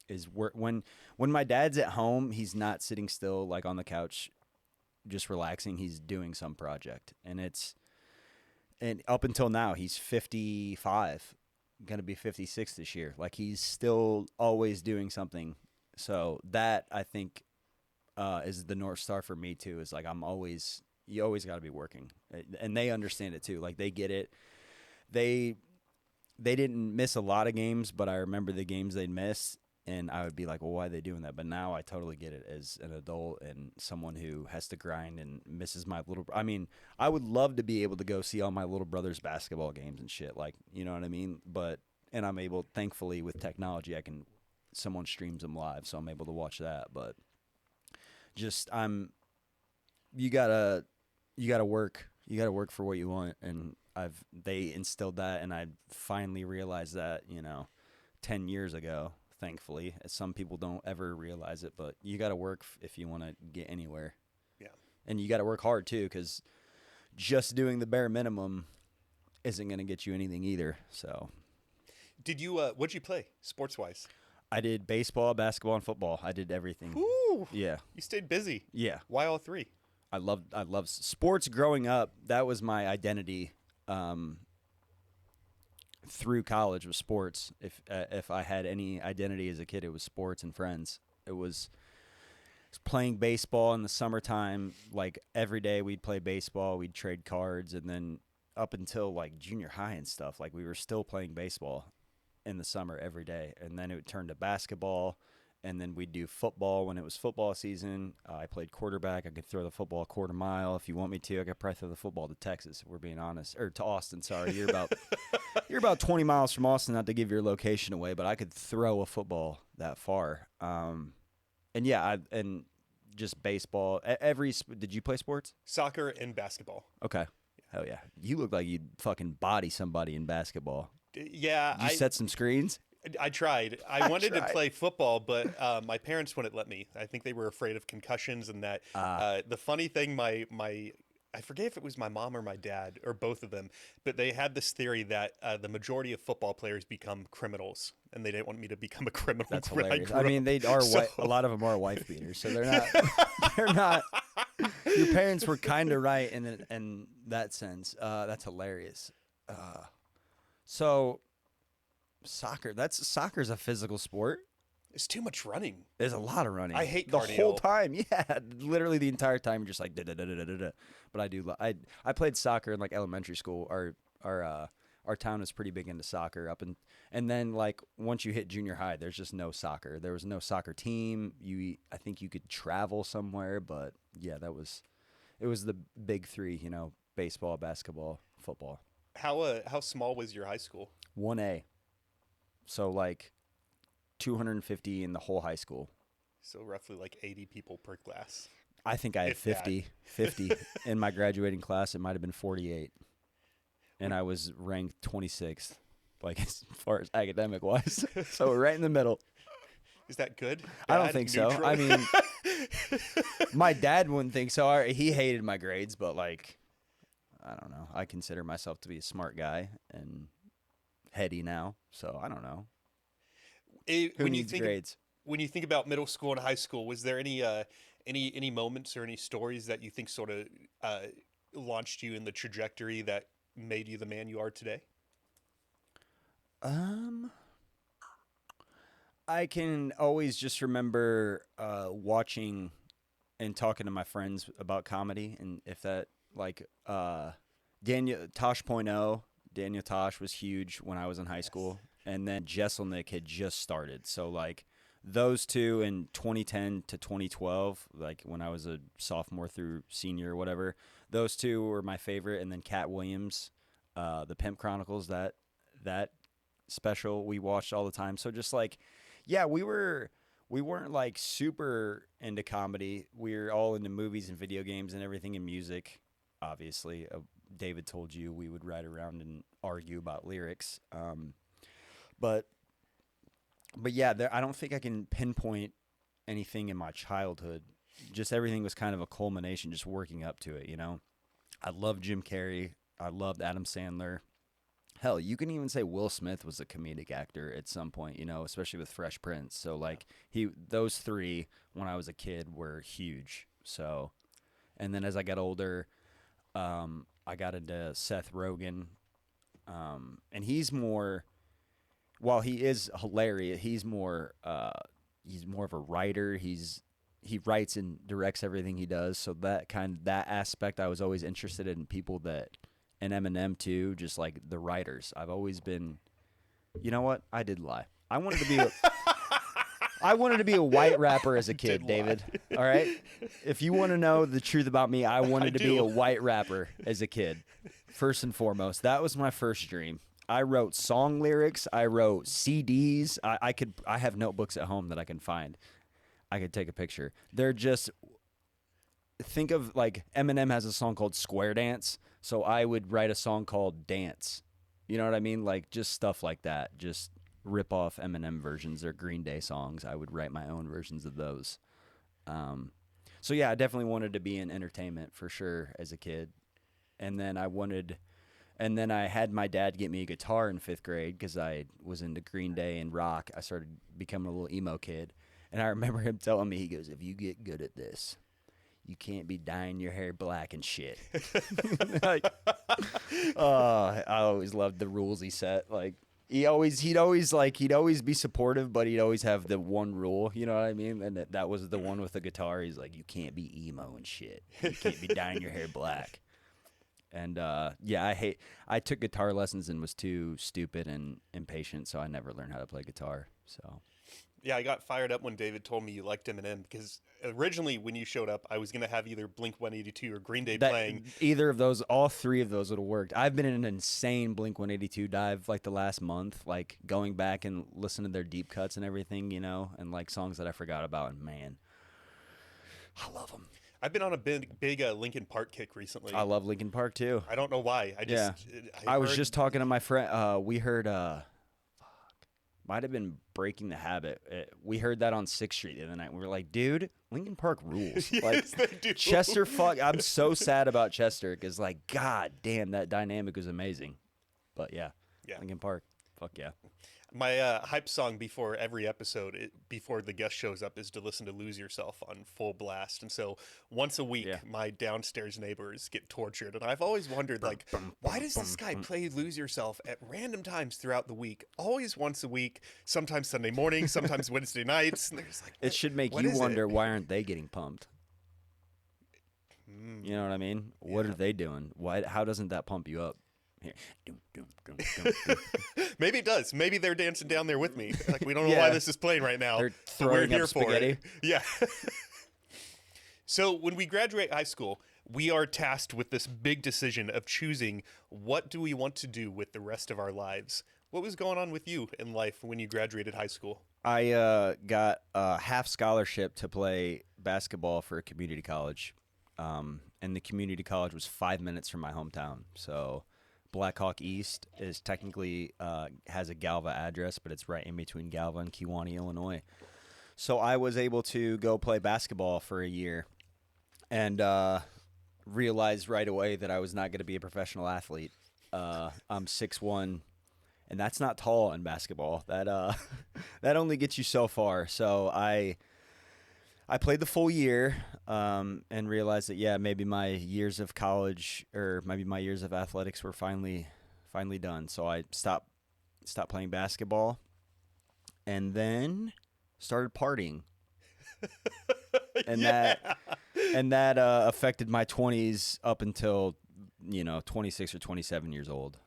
[SPEAKER 2] is work. When my dad's at home, he's not sitting still like on the couch just relaxing. He's doing some project, and up until now he's 55, gonna be 56 this year. Like he's still always doing something. So that, I think, is the North Star for me too. Is like you always got to be working, and they understand it too. Like they get it. They didn't miss a lot of games, but I remember the games they'd miss, and I would be like, well, why are they doing that? But now I totally get it as an adult and someone who has to grind and misses I mean, I would love to be able to go see all my little brother's basketball games and shit, like, you know what I mean? And I'm able, thankfully, with technology, someone streams them live, so I'm able to watch that. But just, you gotta work. You got to work for what you want, and they instilled that, and I finally realized that 10 years ago. Thankfully, some people don't ever realize it, but you got to work if you want to get anywhere.
[SPEAKER 1] Yeah.
[SPEAKER 2] And you got to work hard too, because just doing the bare minimum isn't going to get you anything either. So,
[SPEAKER 1] Did you? What'd you play sports wise?
[SPEAKER 2] I did baseball, basketball, and football. I did everything.
[SPEAKER 1] Woo!
[SPEAKER 2] Yeah.
[SPEAKER 1] You stayed busy.
[SPEAKER 2] Yeah.
[SPEAKER 1] Why all three?
[SPEAKER 2] I loved sports growing up. That was my identity. Through college was sports. If I had any identity as a kid, it was sports and friends. It was playing baseball in the summertime. Like every day we'd play baseball, we'd trade cards, and then up until like junior high and stuff, like we were still playing baseball in the summer every day. And then it would turn to basketball, and then we'd do football when it was football season. I played quarterback. I could throw the football a quarter mile if you want me to. I could probably throw the football to Texas, if we're being honest. Or to Austin, sorry. You're about 20 miles from Austin, not to give your location away, but I could throw a football that far. And just baseball. Did you play sports?
[SPEAKER 1] Soccer and basketball.
[SPEAKER 2] Okay. Hell yeah. You look like you'd fucking body somebody in basketball.
[SPEAKER 1] Yeah.
[SPEAKER 2] You set some screens?
[SPEAKER 1] I tried. I wanted to play football, but my parents wouldn't let me. I think they were afraid of concussions and that. The funny thing, I forget if it was my mom or my dad or both of them, but they had this theory that the majority of football players become criminals, and they didn't want me to become a criminal.
[SPEAKER 2] That's
[SPEAKER 1] when
[SPEAKER 2] hilarious.
[SPEAKER 1] I
[SPEAKER 2] mean, they are a lot of them are wife beaters, so they're not. They're not. Your parents were kind of right in that sense. That's hilarious. So. Soccer's a physical sport.
[SPEAKER 1] It's too much running.
[SPEAKER 2] There's a lot of running.
[SPEAKER 1] I hate
[SPEAKER 2] the
[SPEAKER 1] cardio.
[SPEAKER 2] whole time. Yeah, literally the entire time. You're just like da da da da da da. But I played soccer in like elementary school. Our town is pretty big into soccer and then like once you hit junior high, there's just no soccer. There was no soccer team. I think you could travel somewhere, but yeah, it was the big three. Baseball, basketball, football.
[SPEAKER 1] How small was your high school?
[SPEAKER 2] 1A. So like 250 in the whole high school.
[SPEAKER 1] So roughly like 80 people per class.
[SPEAKER 2] I think I had 50 in my graduating class. It might have been 48. And I was ranked 26th, like as far as academic wise. So right in the middle.
[SPEAKER 1] Is that good?
[SPEAKER 2] I don't think
[SPEAKER 1] neutral?
[SPEAKER 2] so. I mean, my dad wouldn't think so. He hated my grades, but like, I don't know. I consider myself to be a smart guy and heady now, so I don't know. Who needs grades?
[SPEAKER 1] When you think about middle school and high school, was there any moments or any stories that you think sort of launched you in the trajectory that made you the man you are today?
[SPEAKER 2] I can always just remember watching and talking to my friends about comedy, and if that like Daniel Tosh was huge when I was in high school, and then Jesselnick had just started. So like those two in 2010 to 2012, like when I was a sophomore through senior or whatever, those two were my favorite. And then Cat Williams, the Pimp Chronicles, that special we watched all the time. So just like, yeah, we weren't like super into comedy. We were all into movies and video games and everything, and music, obviously. David told you we would ride around and argue about lyrics. But yeah, I don't think I can pinpoint anything in my childhood. Just everything was kind of a culmination, just working up to it, I loved Jim Carrey. I loved Adam Sandler. Hell, you can even say Will Smith was a comedic actor at some point, especially with Fresh Prince. So like those three when I was a kid were huge. So, and then as I got older, I got into Seth Rogen, and he's more. While he is hilarious, he's more of a writer. He writes and directs everything he does. So that aspect, I was always interested in people and Eminem too, just like the writers. I've always been. You know what? I did lie. I wanted to be a white rapper as a kid, David. All right? If you want to know the truth about me, I wanted to be a white rapper as a kid. First and foremost, that was my first dream. I wrote song lyrics. I wrote CDs. I have notebooks at home that I can find. I could take a picture. They're just, think of like Eminem has a song called Square Dance. So I would write a song called Dance. You know what I mean? Like just stuff like that. Just rip off Eminem versions or Green Day songs. I would write my own versions of those. So yeah, I definitely wanted to be in entertainment for sure as a kid. And then I had my dad get me a guitar in 5th grade because I was into Green Day and rock. I started becoming a little emo kid. And I remember him telling me, he goes, if you get good at this, you can't be dyeing your hair black and shit. Like, I always loved the rules he set. Like he'd always be supportive, but he'd always have the one rule, you know what I mean? And that was the one with the guitar. He's like, you can't be emo and shit. You can't be dyeing your hair black. And yeah, I took guitar lessons and was too stupid and impatient, so I never learned how to play guitar. So
[SPEAKER 1] Yeah, I got fired up when David told me you liked Eminem because originally when you showed up, I was going to have either Blink-182 or Green Day playing.
[SPEAKER 2] Either of those, all three of those would have worked. I've been in an insane Blink-182 dive like the last month, like going back and listening to their deep cuts and everything, you know, and like songs that I forgot about, and man, I love them.
[SPEAKER 1] I've been on a big Linkin Park kick recently.
[SPEAKER 2] I love Linkin Park too.
[SPEAKER 1] I don't know why.
[SPEAKER 2] I was just talking to my friend. We heard, might have been Breaking the Habit. We heard that on 6th Street the other night. We were like, dude, Linkin Park rules.
[SPEAKER 1] Yes,
[SPEAKER 2] like,
[SPEAKER 1] they do.
[SPEAKER 2] Chester, I'm so sad about Chester because, like, god damn, that dynamic was amazing. But yeah, Linkin Park, fuck yeah.
[SPEAKER 1] My hype song before every episode, before the guest shows up, is to listen to Lose Yourself on full blast. And so once a week, my downstairs neighbors get tortured. And I've always wondered, like, why does this guy play Lose Yourself at random times throughout the week? Always once a week, sometimes Sunday morning, sometimes Wednesday nights. And they're just like,
[SPEAKER 2] it should make you wonder, why aren't they getting pumped? You know what I mean? What are they doing? How doesn't that pump you up? Here.
[SPEAKER 1] Maybe it does. Maybe they're dancing down there with me. Like, we don't know why this is playing right now.
[SPEAKER 2] They're throwing up spaghetti.
[SPEAKER 1] Yeah. So when we graduate high school, we are tasked with this big decision of choosing what do we want to do with the rest of our lives. What was going on with you in life when you graduated high school?
[SPEAKER 2] I got a half scholarship to play basketball for a community college. And the community college was 5 minutes from my hometown. So Blackhawk East is technically has a Galva address, but it's right in between Galva and Kewanee, Illinois. So I was able to go play basketball for a year and realized right away that I was not going to be a professional athlete. I'm 6'1", and that's not tall in basketball. That that only gets you so far. So I played the full year and realized that, maybe my years of college or maybe my years of athletics were finally done. So I stopped playing basketball and then started partying. And that affected my 20s up until, 26 or 27 years old.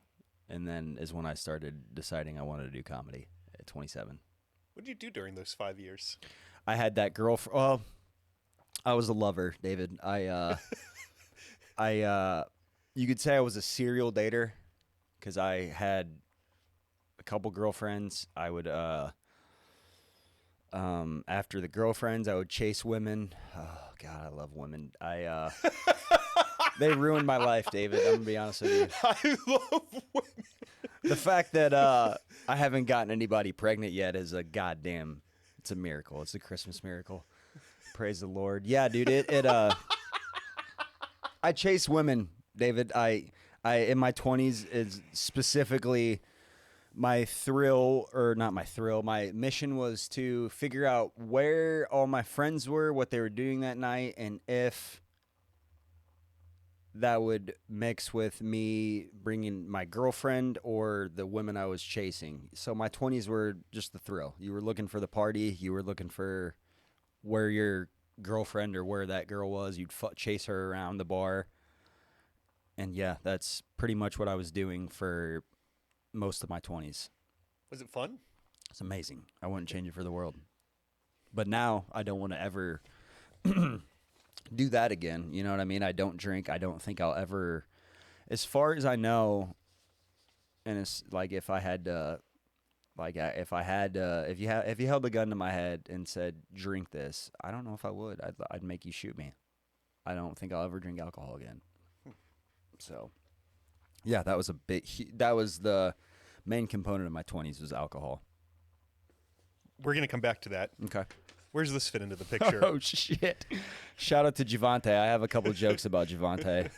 [SPEAKER 2] And then is when I started deciding I wanted to do comedy at 27.
[SPEAKER 1] What did you do during those 5 years?
[SPEAKER 2] I had that girlfriend. Well, I was a lover, David. You could say I was a serial dater because I had a couple girlfriends. I would, after the girlfriends, I would chase women. Oh God, I love women. They ruined my life, David. I'm gonna be honest with you.
[SPEAKER 1] I love women.
[SPEAKER 2] The fact that I haven't gotten anybody pregnant yet is a goddamn. It's a miracle. It's a Christmas miracle. Praise the Lord. Yeah, dude. I chase women, David. I in my 20s is specifically my thrill, or not my thrill. My mission was to figure out where all my friends were, what they were doing that night, and if that would mix with me bringing my girlfriend or the women I was chasing. So my 20s were just the thrill. You were looking for the party. You were looking for where your girlfriend or where that girl was. You'd chase her around the bar. And yeah, that's pretty much what I was doing for most of my 20s.
[SPEAKER 1] Was it fun?
[SPEAKER 2] It's amazing. I wouldn't change it for the world. But now I don't want to ever do that again. You know what I mean? I don't drink. I don't think I'll ever, as far as I know, and it's like if you held a gun to my head and said, drink this, I don't know if I would. I'd make you shoot me. I don't think I'll ever drink alcohol again. So Yeah, that was that was the main component of my 20s was alcohol.
[SPEAKER 1] We're going to come back to that.
[SPEAKER 2] Okay.
[SPEAKER 1] Where's this fit into the picture?
[SPEAKER 2] Oh, shit. Shout out to Javante. I have a couple jokes about Javante.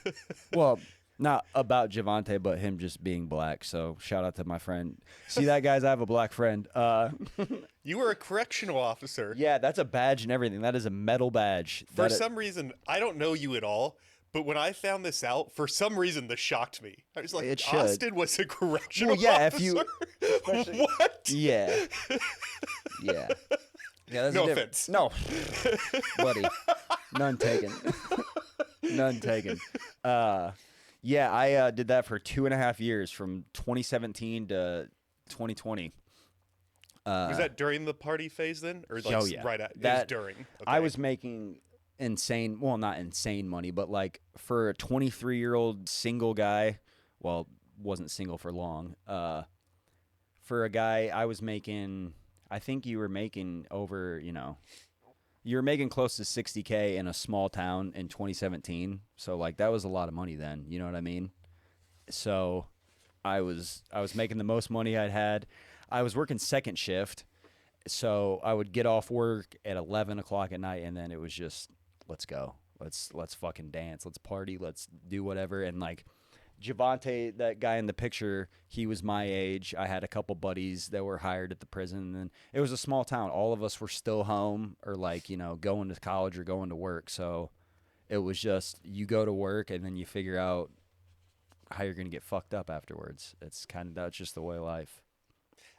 [SPEAKER 2] Well, not about Javante, but him just being black. So shout out to my friend. See that, guys? I have a black friend.
[SPEAKER 1] You were a correctional officer.
[SPEAKER 2] Yeah, that's a badge and everything. That is a metal badge.
[SPEAKER 1] For some reason, I don't know you at all, but when I found this out, for some reason, this shocked me. I was like,
[SPEAKER 2] It should.
[SPEAKER 1] Austin was a correctional
[SPEAKER 2] Well, yeah,
[SPEAKER 1] officer?
[SPEAKER 2] if you...
[SPEAKER 1] What?
[SPEAKER 2] Yeah. Yeah. Yeah, that's
[SPEAKER 1] No offense.
[SPEAKER 2] No. Buddy. None taken. None taken. Yeah, I did that for 2.5 years from 2017 to 2020.
[SPEAKER 1] Was that during the party phase then? Or like
[SPEAKER 2] Oh, yeah.
[SPEAKER 1] right at it was
[SPEAKER 2] That-
[SPEAKER 1] during? Okay.
[SPEAKER 2] I was making insane, well, not insane money, but like for a 23-year-old single guy, well, wasn't single for long. For a guy, I was making, I think you were making over, you were making close to 60K in a small town in 2017. So like that was a lot of money then, you know what I mean? So I was making the most money I'd had. I was working second shift. So I would get off work at 11 o'clock at night, and then it was just, let's go. Let's fucking dance. Let's party. Let's do whatever. And like Javante, that guy in the picture, he was my age. I had a couple buddies that were hired at the prison, and it was a small town. All of us were still home or like, going to college or going to work. So it was just, you go to work and then you figure out how you're going to get fucked up afterwards. That's just the way of life.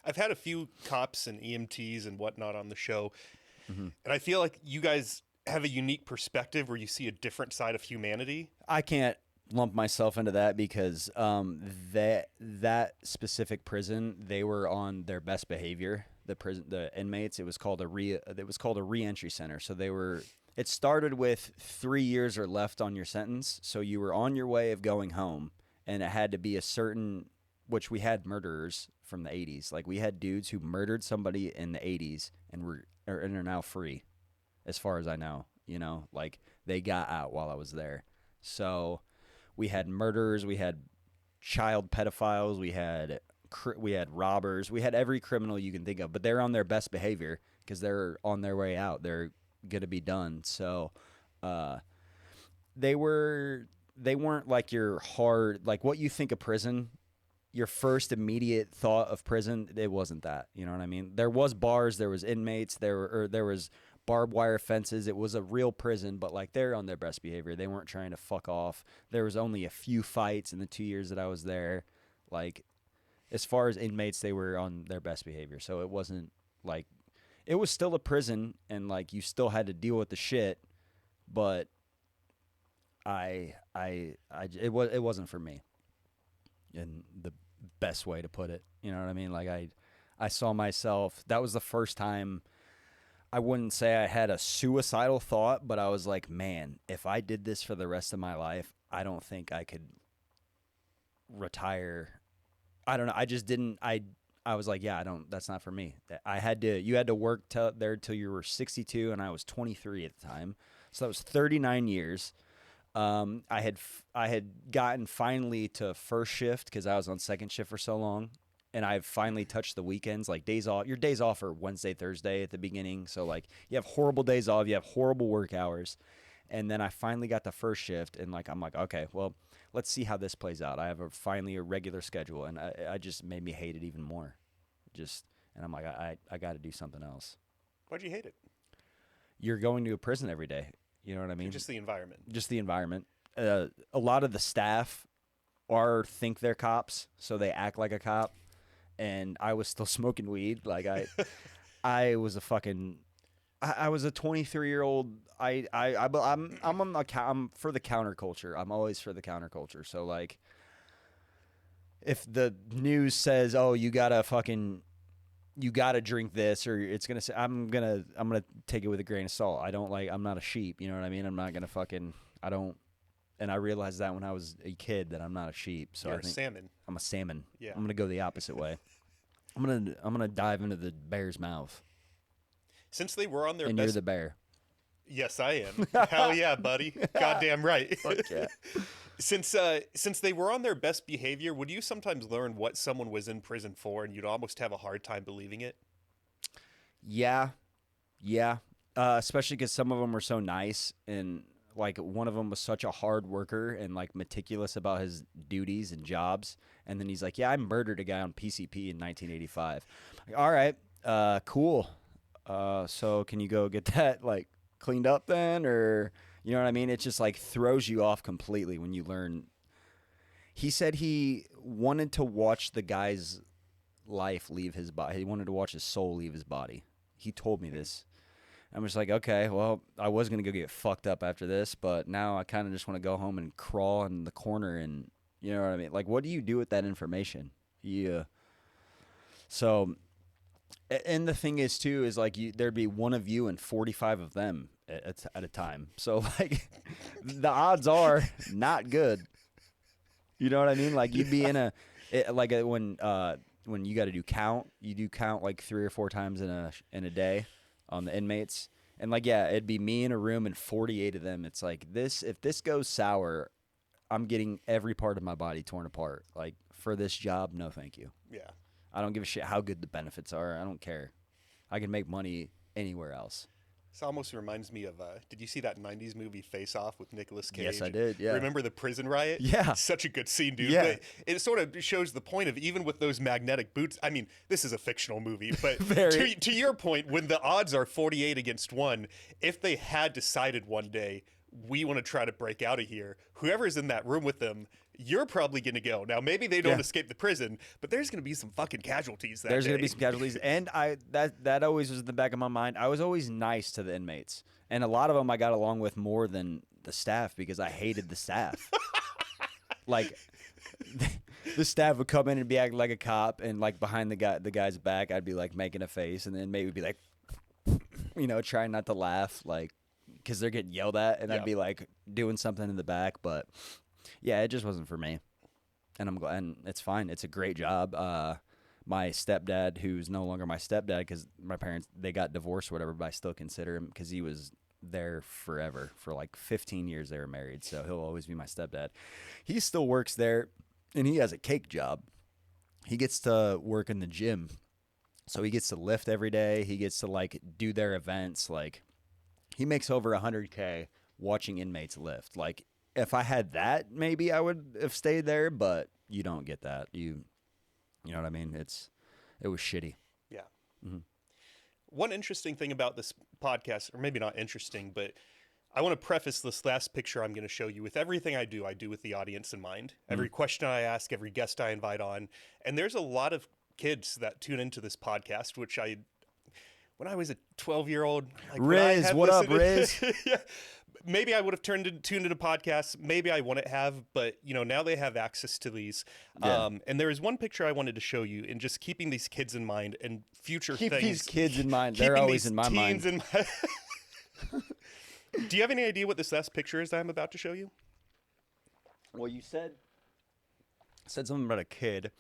[SPEAKER 1] I've had a few cops and EMTs and whatnot on the show, and I feel like you guys have a unique perspective where you see a different side of humanity.
[SPEAKER 2] I can't lump myself into that because that specific prison, they were on their best behavior. The inmates, it was called a reentry center. So it started with 3 years or left on your sentence. So you were on your way of going home, and it had to be a certain, which we had murderers from the 80s. Like we had dudes who murdered somebody in the 80s and are now free, as far as I know. Like they got out while I was there. So we had murderers, we had child pedophiles, we had robbers, we had every criminal you can think of. But they're on their best behavior because they're on their way out. They're gonna be done. So they weren't like your hard, like what you think of prison. Your first immediate thought of prison, it wasn't that. You know what I mean? There was bars, there was inmates, there was barbed wire fences. It was a real prison, but like they're on their best behavior. They weren't trying to fuck off. There was only a few fights in the 2 years that I was there. Like as far as inmates, they were on their best behavior. So it wasn't like, it was still a prison and like you still had to deal with the shit, but it wasn't for me. In the best way to put it. You know what I mean? Like I saw myself, that was the first time, I wouldn't say I had a suicidal thought, but I was like, man, if I did this for the rest of my life, I don't think I could retire. I don't know. I just didn't, I was like, yeah, that's not for me. You had to work there till you were 62 and I was 23 at the time. So that was 39 years. I had gotten finally to first shift because I was on second shift for so long, and I've finally touched the weekends, like days off. Your days off are Wednesday, Thursday at the beginning, so like you have horrible days off, you have horrible work hours, and then I finally got the first shift, and like I'm like, okay, well, let's see how this plays out. I have finally a regular schedule, and I just made me hate it even more, and I'm like, I got to do something else.
[SPEAKER 1] Why'd you hate it?
[SPEAKER 2] You're going to a prison every day. You know what I mean?
[SPEAKER 1] Just the environment.
[SPEAKER 2] Just the environment. A lot of the staff think they're cops, so they act like a cop. And I was still smoking weed. Like I was a 23-year-old. I'm for the counterculture. I'm always for the counterculture. So like, if the news says, "Oh, you gotta drink this," or it's gonna say, I'm gonna take it with a grain of salt. I'm not a sheep, you know what I mean? I'm not gonna and I realized that when I was a kid that I'm not a sheep. So
[SPEAKER 1] You're
[SPEAKER 2] I think
[SPEAKER 1] a salmon.
[SPEAKER 2] I'm a salmon.
[SPEAKER 1] Yeah.
[SPEAKER 2] I'm gonna go the opposite way. I'm gonna dive into the bear's mouth.
[SPEAKER 1] Since they were on their
[SPEAKER 2] and
[SPEAKER 1] best,
[SPEAKER 2] you're the bear.
[SPEAKER 1] yes, I am. Hell yeah, buddy. Goddamn right.
[SPEAKER 2] Fuck yeah.
[SPEAKER 1] Since they were on their best behavior, would you sometimes learn what someone was in prison for, and you'd almost have a hard time believing it?
[SPEAKER 2] Yeah, yeah. Especially because some of them were so nice, and like one of them was such a hard worker and like meticulous about his duties and jobs. And then he's like, "Yeah, I murdered a guy on PCP in 1985." Like, all right, cool. So can you go get that like cleaned up then, or you know what I mean? It just like throws you off completely when you learn. He said he wanted to watch the guy's life leave his body. He wanted to watch his soul leave his body. He told me this. I'm just like, okay, well, I was going to go get fucked up after this, but now I kind of just want to go home and crawl in the corner and, you know what I mean? Like, what do you do with that information? Yeah. So, and the thing is, too, is like there'd be one of you and 45 of them at a time. So, like, the odds are not good. You know what I mean? Like, you'd be in when you got to do count, you do count like 3 or 4 times in a day on the inmates. And like, yeah, it'd be me in a room and 48 of them. It's like if this goes sour, I'm getting every part of my body torn apart. Like for this job, no, thank you.
[SPEAKER 1] Yeah.
[SPEAKER 2] I don't give a shit how good the benefits are. I don't care. I can make money anywhere else.
[SPEAKER 1] This almost reminds me of, did you see that 90s movie Face Off with Nicolas Cage?
[SPEAKER 2] Yes, I did, yeah.
[SPEAKER 1] Remember the prison riot?
[SPEAKER 2] Yeah.
[SPEAKER 1] Such a good scene, dude.
[SPEAKER 2] Yeah.
[SPEAKER 1] But it sort of shows the point of even with those magnetic boots. I mean, this is a fictional movie, but to your point, when the odds are 48 against 1, if they had decided one day, we want to try to break out of here, whoever's in that room with them, you're probably going to go. Now, maybe they don't escape the prison, but there's going to be some fucking casualties that
[SPEAKER 2] There's
[SPEAKER 1] day.
[SPEAKER 2] going to be some casualties. And that always was in the back of my mind. I was always nice to the inmates. And a lot of them I got along with more than the staff because I hated the staff. Like, the staff would come in and be acting like a cop, and like behind the guy's back, I'd be like making a face, and then maybe be like, you know, trying not to laugh, like, because they're getting yelled at, and I'd be like doing something in the back. But yeah, it just wasn't for me. And I'm glad, and it's fine. It's a great job. My stepdad, who's no longer my stepdad because my parents, they got divorced or whatever, but I still consider him because he was there forever. For like 15 years they were married, so he'll always be my stepdad. He still works there, and he has a cake job. He gets to work in the gym, so he gets to lift every day. He gets to like do their events. Like, he makes over $100K watching inmates lift. Like, if I had that, maybe I would have stayed there, but you don't get that. You know what I mean? It was shitty.
[SPEAKER 1] Yeah.
[SPEAKER 2] Mm-hmm.
[SPEAKER 1] One interesting thing about this podcast, or maybe not interesting, but I want to preface this last picture I'm going to show you with everything I do with the audience in mind. Every question I ask, every guest I invite on. And there's a lot of kids that tune into this podcast, which when I was a 12-year-old, like,
[SPEAKER 2] Riz, what up, Riz?
[SPEAKER 1] Yeah, maybe I would have tuned into podcasts. Maybe I wouldn't have, but you know, now they have access to these.
[SPEAKER 2] Yeah.
[SPEAKER 1] And there is one picture I wanted to show you, in just keeping these kids in mind and future
[SPEAKER 2] Keep
[SPEAKER 1] things.
[SPEAKER 2] these kids in mind. They're always in my mind.
[SPEAKER 1] Do you have any idea what this last picture is that I'm about to show you?
[SPEAKER 2] Well, you said something about a kid.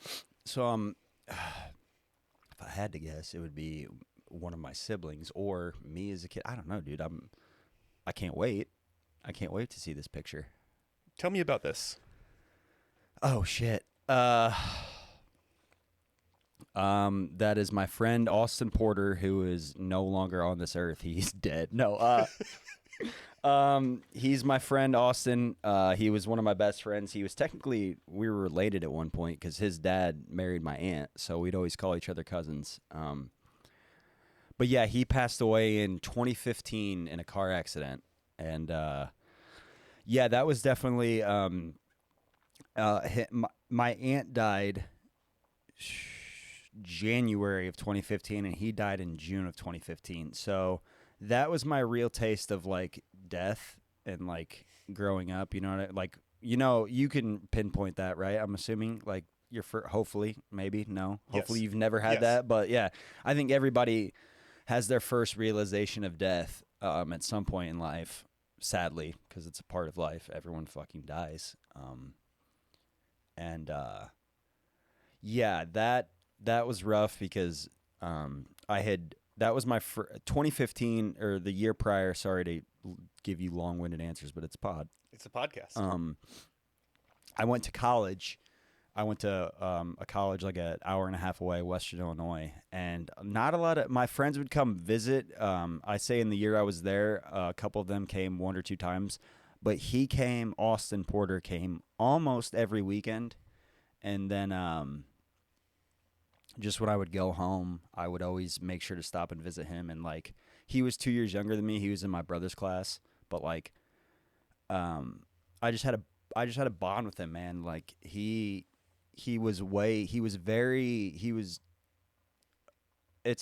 [SPEAKER 2] So if I had to guess, it would be one of my siblings or me as a kid. I don't know, dude. I can't wait. I can't wait to see this picture.
[SPEAKER 1] Tell me about this.
[SPEAKER 2] Oh shit. That is my friend Austin Porter, who is no longer on this earth. He's dead. No. He's my friend Austin. He was one of my best friends. We were related at one point because his dad married my aunt, so we'd always call each other cousins. But yeah, he passed away in 2015 in a car accident. And yeah, that was definitely my aunt died January of 2015, and he died in June of 2015. So that was my real taste of like death and like growing up. You know, you can pinpoint that, right? I'm assuming like hopefully, maybe no, hopefully you've never had that, but yeah, I think everybody has their first realization of death at some point in life, sadly, because it's a part of life. Everyone fucking dies. Yeah, that was rough because that was my 2015 or the year prior. Sorry to give you long-winded answers, but it's a podcast. I went to college. I went to a college like an hour and a half away, Western Illinois, and not a lot of my friends would come visit. I say in the year I was there, a couple of them came 1 or 2 times, but Austin Porter came almost every weekend, and then just when I would go home, I would always make sure to stop and visit him. And like, he was 2 years younger than me. He was in my brother's class, but like, I just had a bond with him, man. Like it's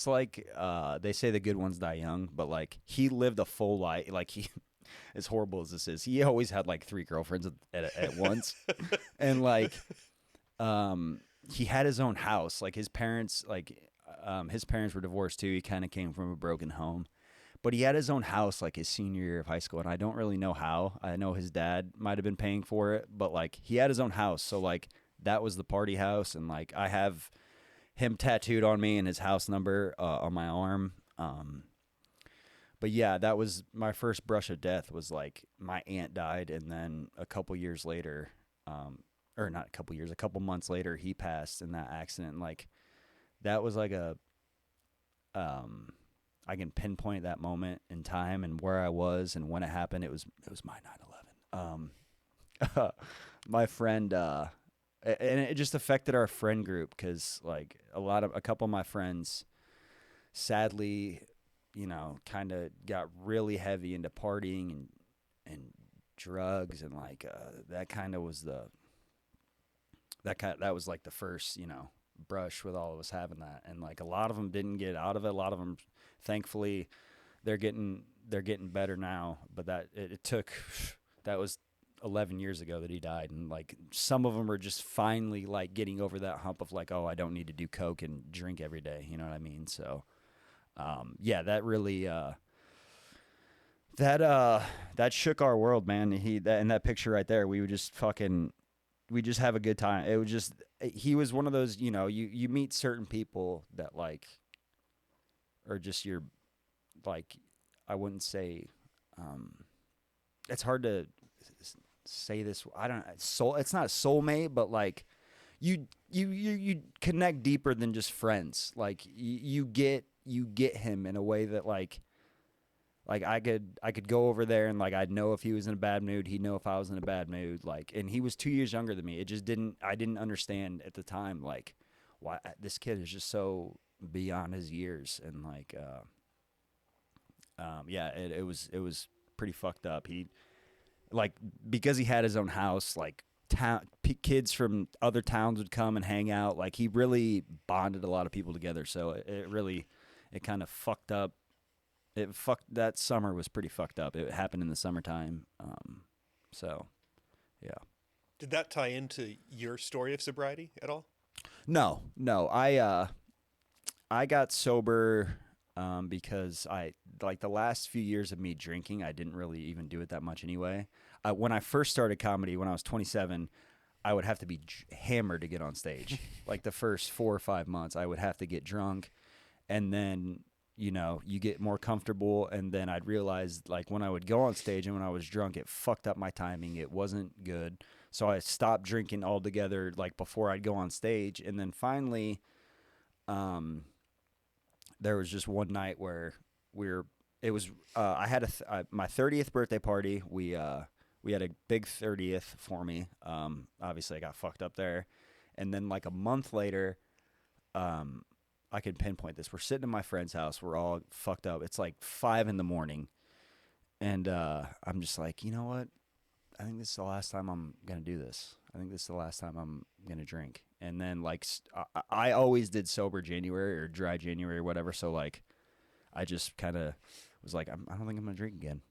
[SPEAKER 2] like they say the good ones die young, but like he lived a full life. Like he, as horrible as this is, he always had like 3 girlfriends at once, and like he had his own house. Like his parents were divorced too. He kind of came from a broken home, but he had his own house like his senior year of high school, and I don't really know how. I know his dad might have been paying for it, but like he had his own house, so like that was the party house, and like I have him tattooed on me and his house number on my arm. But yeah, that was my first brush of death. Was like my aunt died, and then a couple years later, or not a couple months later, he passed in that accident. Like that was like I can pinpoint that moment in time and where I was and when it happened. It was my 9/11. My friend, and it just affected our friend group because like a couple of my friends, sadly, kind of got really heavy into partying and drugs, and like that kind of was that was like the first brush with all of us having that, and like a lot of them didn't get out of it. A lot of them, thankfully, they're getting better now, but that was 11 years ago that he died, and like some of them are just finally like getting over that hump of like, oh, I don't need to do coke and drink every day, you know what I mean? So yeah, that really that shook our world, man. In that picture right there, we just have a good time. It was just, he was one of those, you meet certain people that like are just your, like, I wouldn't say, it's hard to say this. I don't know. It's not a soulmate, but like you connect deeper than just friends. Like you get him in a way that like I could go over there and like I'd know if he was in a bad mood, he'd know if I was in a bad mood. Like, and he was 2 years younger than me. I didn't understand at the time like why this kid is just so beyond his years, and like yeah, it was pretty fucked up. He, like, because he had his own house, like kids from other towns would come and hang out. Like he really bonded a lot of people together. So it kind of fucked up. That summer was pretty fucked up. It happened in the summertime. So yeah.
[SPEAKER 1] Did that tie into your story of sobriety at all?
[SPEAKER 2] No. I got sober because like the last few years of me drinking, I didn't really even do it that much anyway. When I first started comedy, when I was 27, I would have to be hammered to get on stage. Like the first 4 or 5 months, I would have to get drunk, and then you get more comfortable, and then I'd realize like when I would go on stage and when I was drunk, it fucked up my timing. It wasn't good, so I stopped drinking altogether. Like before I'd go on stage, and then finally, there was just one night where I had my 30th birthday party. We had a big 30th for me. Obviously I got fucked up there. And then like a month later, I can pinpoint this. We're sitting in my friend's house. We're all fucked up. It's like 5 a.m. And I'm just like, you know what? I think this is the last time I'm going to do this. I think this is the last time I'm going to drink. And then like I always did sober January or dry January or whatever. So like I just kind of was like, I don't think I'm going to drink again.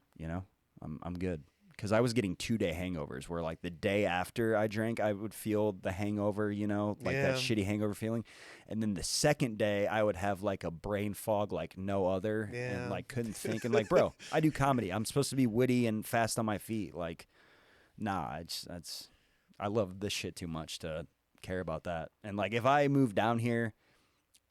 [SPEAKER 2] I'm good. Because I was getting 2-day hangovers where like the day after I drank, I would feel the hangover, like that shitty hangover feeling. And then the second day I would have like a brain fog like no other, and like couldn't think. And like, bro, I do comedy. I'm supposed to be witty and fast on my feet. Like, nah, I love this shit too much to care about that. And like if I moved down here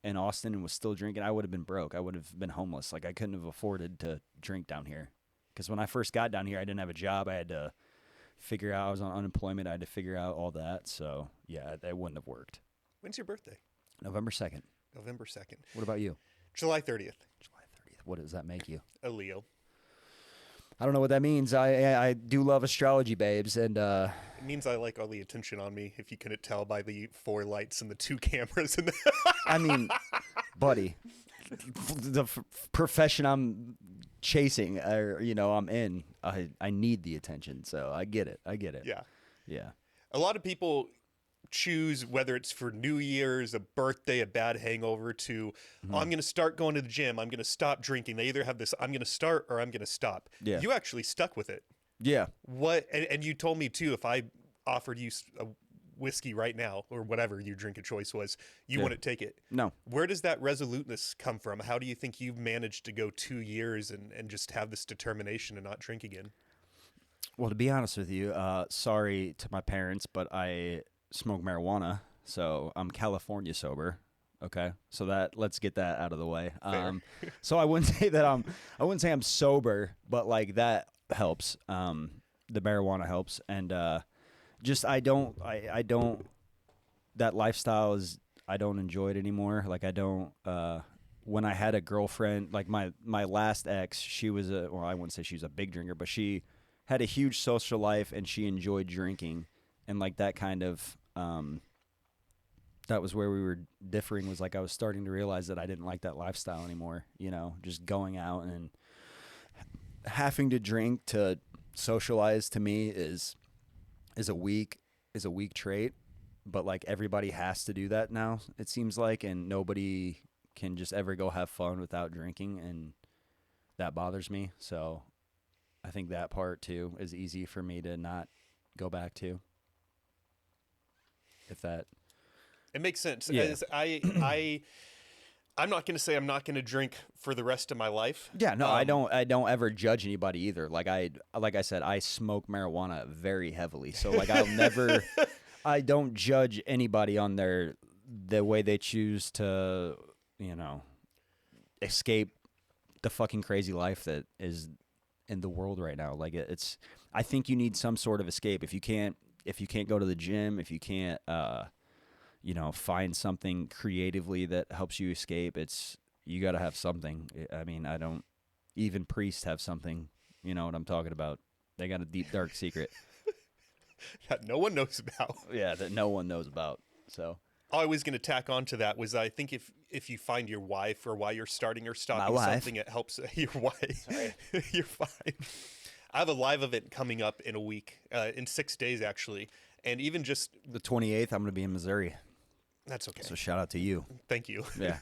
[SPEAKER 2] in Austin and was still drinking, I would have been broke. I would have been homeless. Like I couldn't have afforded to drink down here. Because when I first got down here, I didn't have a job. I had to figure out. I was on unemployment. I had to figure out all that. So yeah, that wouldn't have worked.
[SPEAKER 1] When's your birthday?
[SPEAKER 2] November 2nd.
[SPEAKER 1] November 2nd.
[SPEAKER 2] What about you?
[SPEAKER 1] July 30th.
[SPEAKER 2] July 30th. What does that make you?
[SPEAKER 1] A Leo.
[SPEAKER 2] I don't know what that means. I do love astrology, babes, and
[SPEAKER 1] It means I like all the attention on me, if you couldn't tell by the 4 lights and the 2 cameras. And
[SPEAKER 2] I mean, buddy, the profession I'm chasing, or I'm in, I need the attention. So I get it.
[SPEAKER 1] yeah.
[SPEAKER 2] Yeah.
[SPEAKER 1] A lot of people choose, whether it's for New Year's, a birthday, a bad hangover, to
[SPEAKER 2] Mm-hmm.
[SPEAKER 1] oh, I'm going to start going to the gym, I'm going to stop drinking. They either have this I'm going to start or I'm going to stop.
[SPEAKER 2] Yeah.
[SPEAKER 1] You actually stuck with it.
[SPEAKER 2] Yeah.
[SPEAKER 1] What and you told me too, if I offered you a whiskey right now or whatever your drink of choice was, you
[SPEAKER 2] Yeah.
[SPEAKER 1] wouldn't take it.
[SPEAKER 2] No.
[SPEAKER 1] Where does that resoluteness come from? How do you think you've managed to go 2 years and just have this determination to not drink again?
[SPEAKER 2] Well, to be honest with you, sorry to my parents, but I smoke marijuana, so I'm California sober. Okay, so let's get that out of the way. So I wouldn't say I'm sober, but like that helps. The marijuana helps, and just I don't that lifestyle is I don't enjoy it anymore. Like I don't. When I had a girlfriend, like my last ex, she was I wouldn't say she was a big drinker, but she had a huge social life and she enjoyed drinking, and like that kind of that was where we were differing, was like I was starting to realize that I didn't like that lifestyle anymore, just going out and having to drink to socialize to me is a weak trait, but like everybody has to do that now, it seems like, and nobody can just ever go have fun without drinking, and that bothers me. So I think that part too is easy for me to not go back to. If that
[SPEAKER 1] It makes sense.
[SPEAKER 2] Yeah.
[SPEAKER 1] As I'm not going to say I'm not going to drink for the rest of my life.
[SPEAKER 2] Yeah, no, I don't ever judge anybody either. Like I said, I smoke marijuana very heavily. So like I don't judge anybody on the way they choose to, escape the fucking crazy life that is in the world right now. Like I think you need some sort of escape. If you can't go to the gym, if you can't find something creatively that helps you escape, you got to have something. I mean, even priests have something, you know what I'm talking about. They got a deep, dark secret.
[SPEAKER 1] That no one knows about.
[SPEAKER 2] Yeah, that no one knows about. So
[SPEAKER 1] All I was going to tack on to that was I think if you find your wife or why you're starting or stopping something, it helps your wife.
[SPEAKER 2] Sorry.
[SPEAKER 1] You're fine. I have a live event coming up in a week, in 6 days actually. And even just
[SPEAKER 2] the 28th, I'm going to be in Missouri.
[SPEAKER 1] that's okay.
[SPEAKER 2] So shout out to you.
[SPEAKER 1] Thank you.
[SPEAKER 2] Yeah.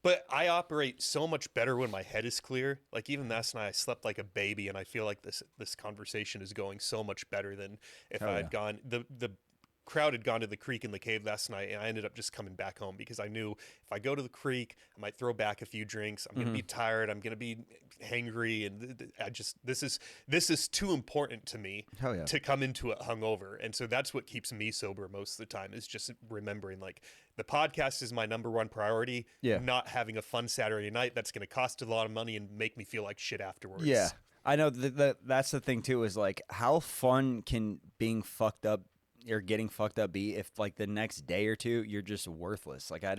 [SPEAKER 1] But I operate so much better when my head is clear. Like even last night, I slept like a baby, and I feel like this conversation is going so much better than if I had gone. The crowd had gone to the creek in the cave last night, and I ended up just coming back home because I knew if I go to the creek, I might throw back a few drinks. I'm gonna be tired. I'm gonna be hangry, and this is too important to me to come into it hungover. And so that's what keeps me sober most of the time, is just remembering like the podcast is my number one priority.
[SPEAKER 2] Yeah.
[SPEAKER 1] Not having a fun Saturday night that's gonna cost a lot of money and make me feel like shit afterwards.
[SPEAKER 2] Yeah. I know that's the thing too, is like how fun can being fucked up or getting fucked up be if like the next day or two you're just worthless. Like I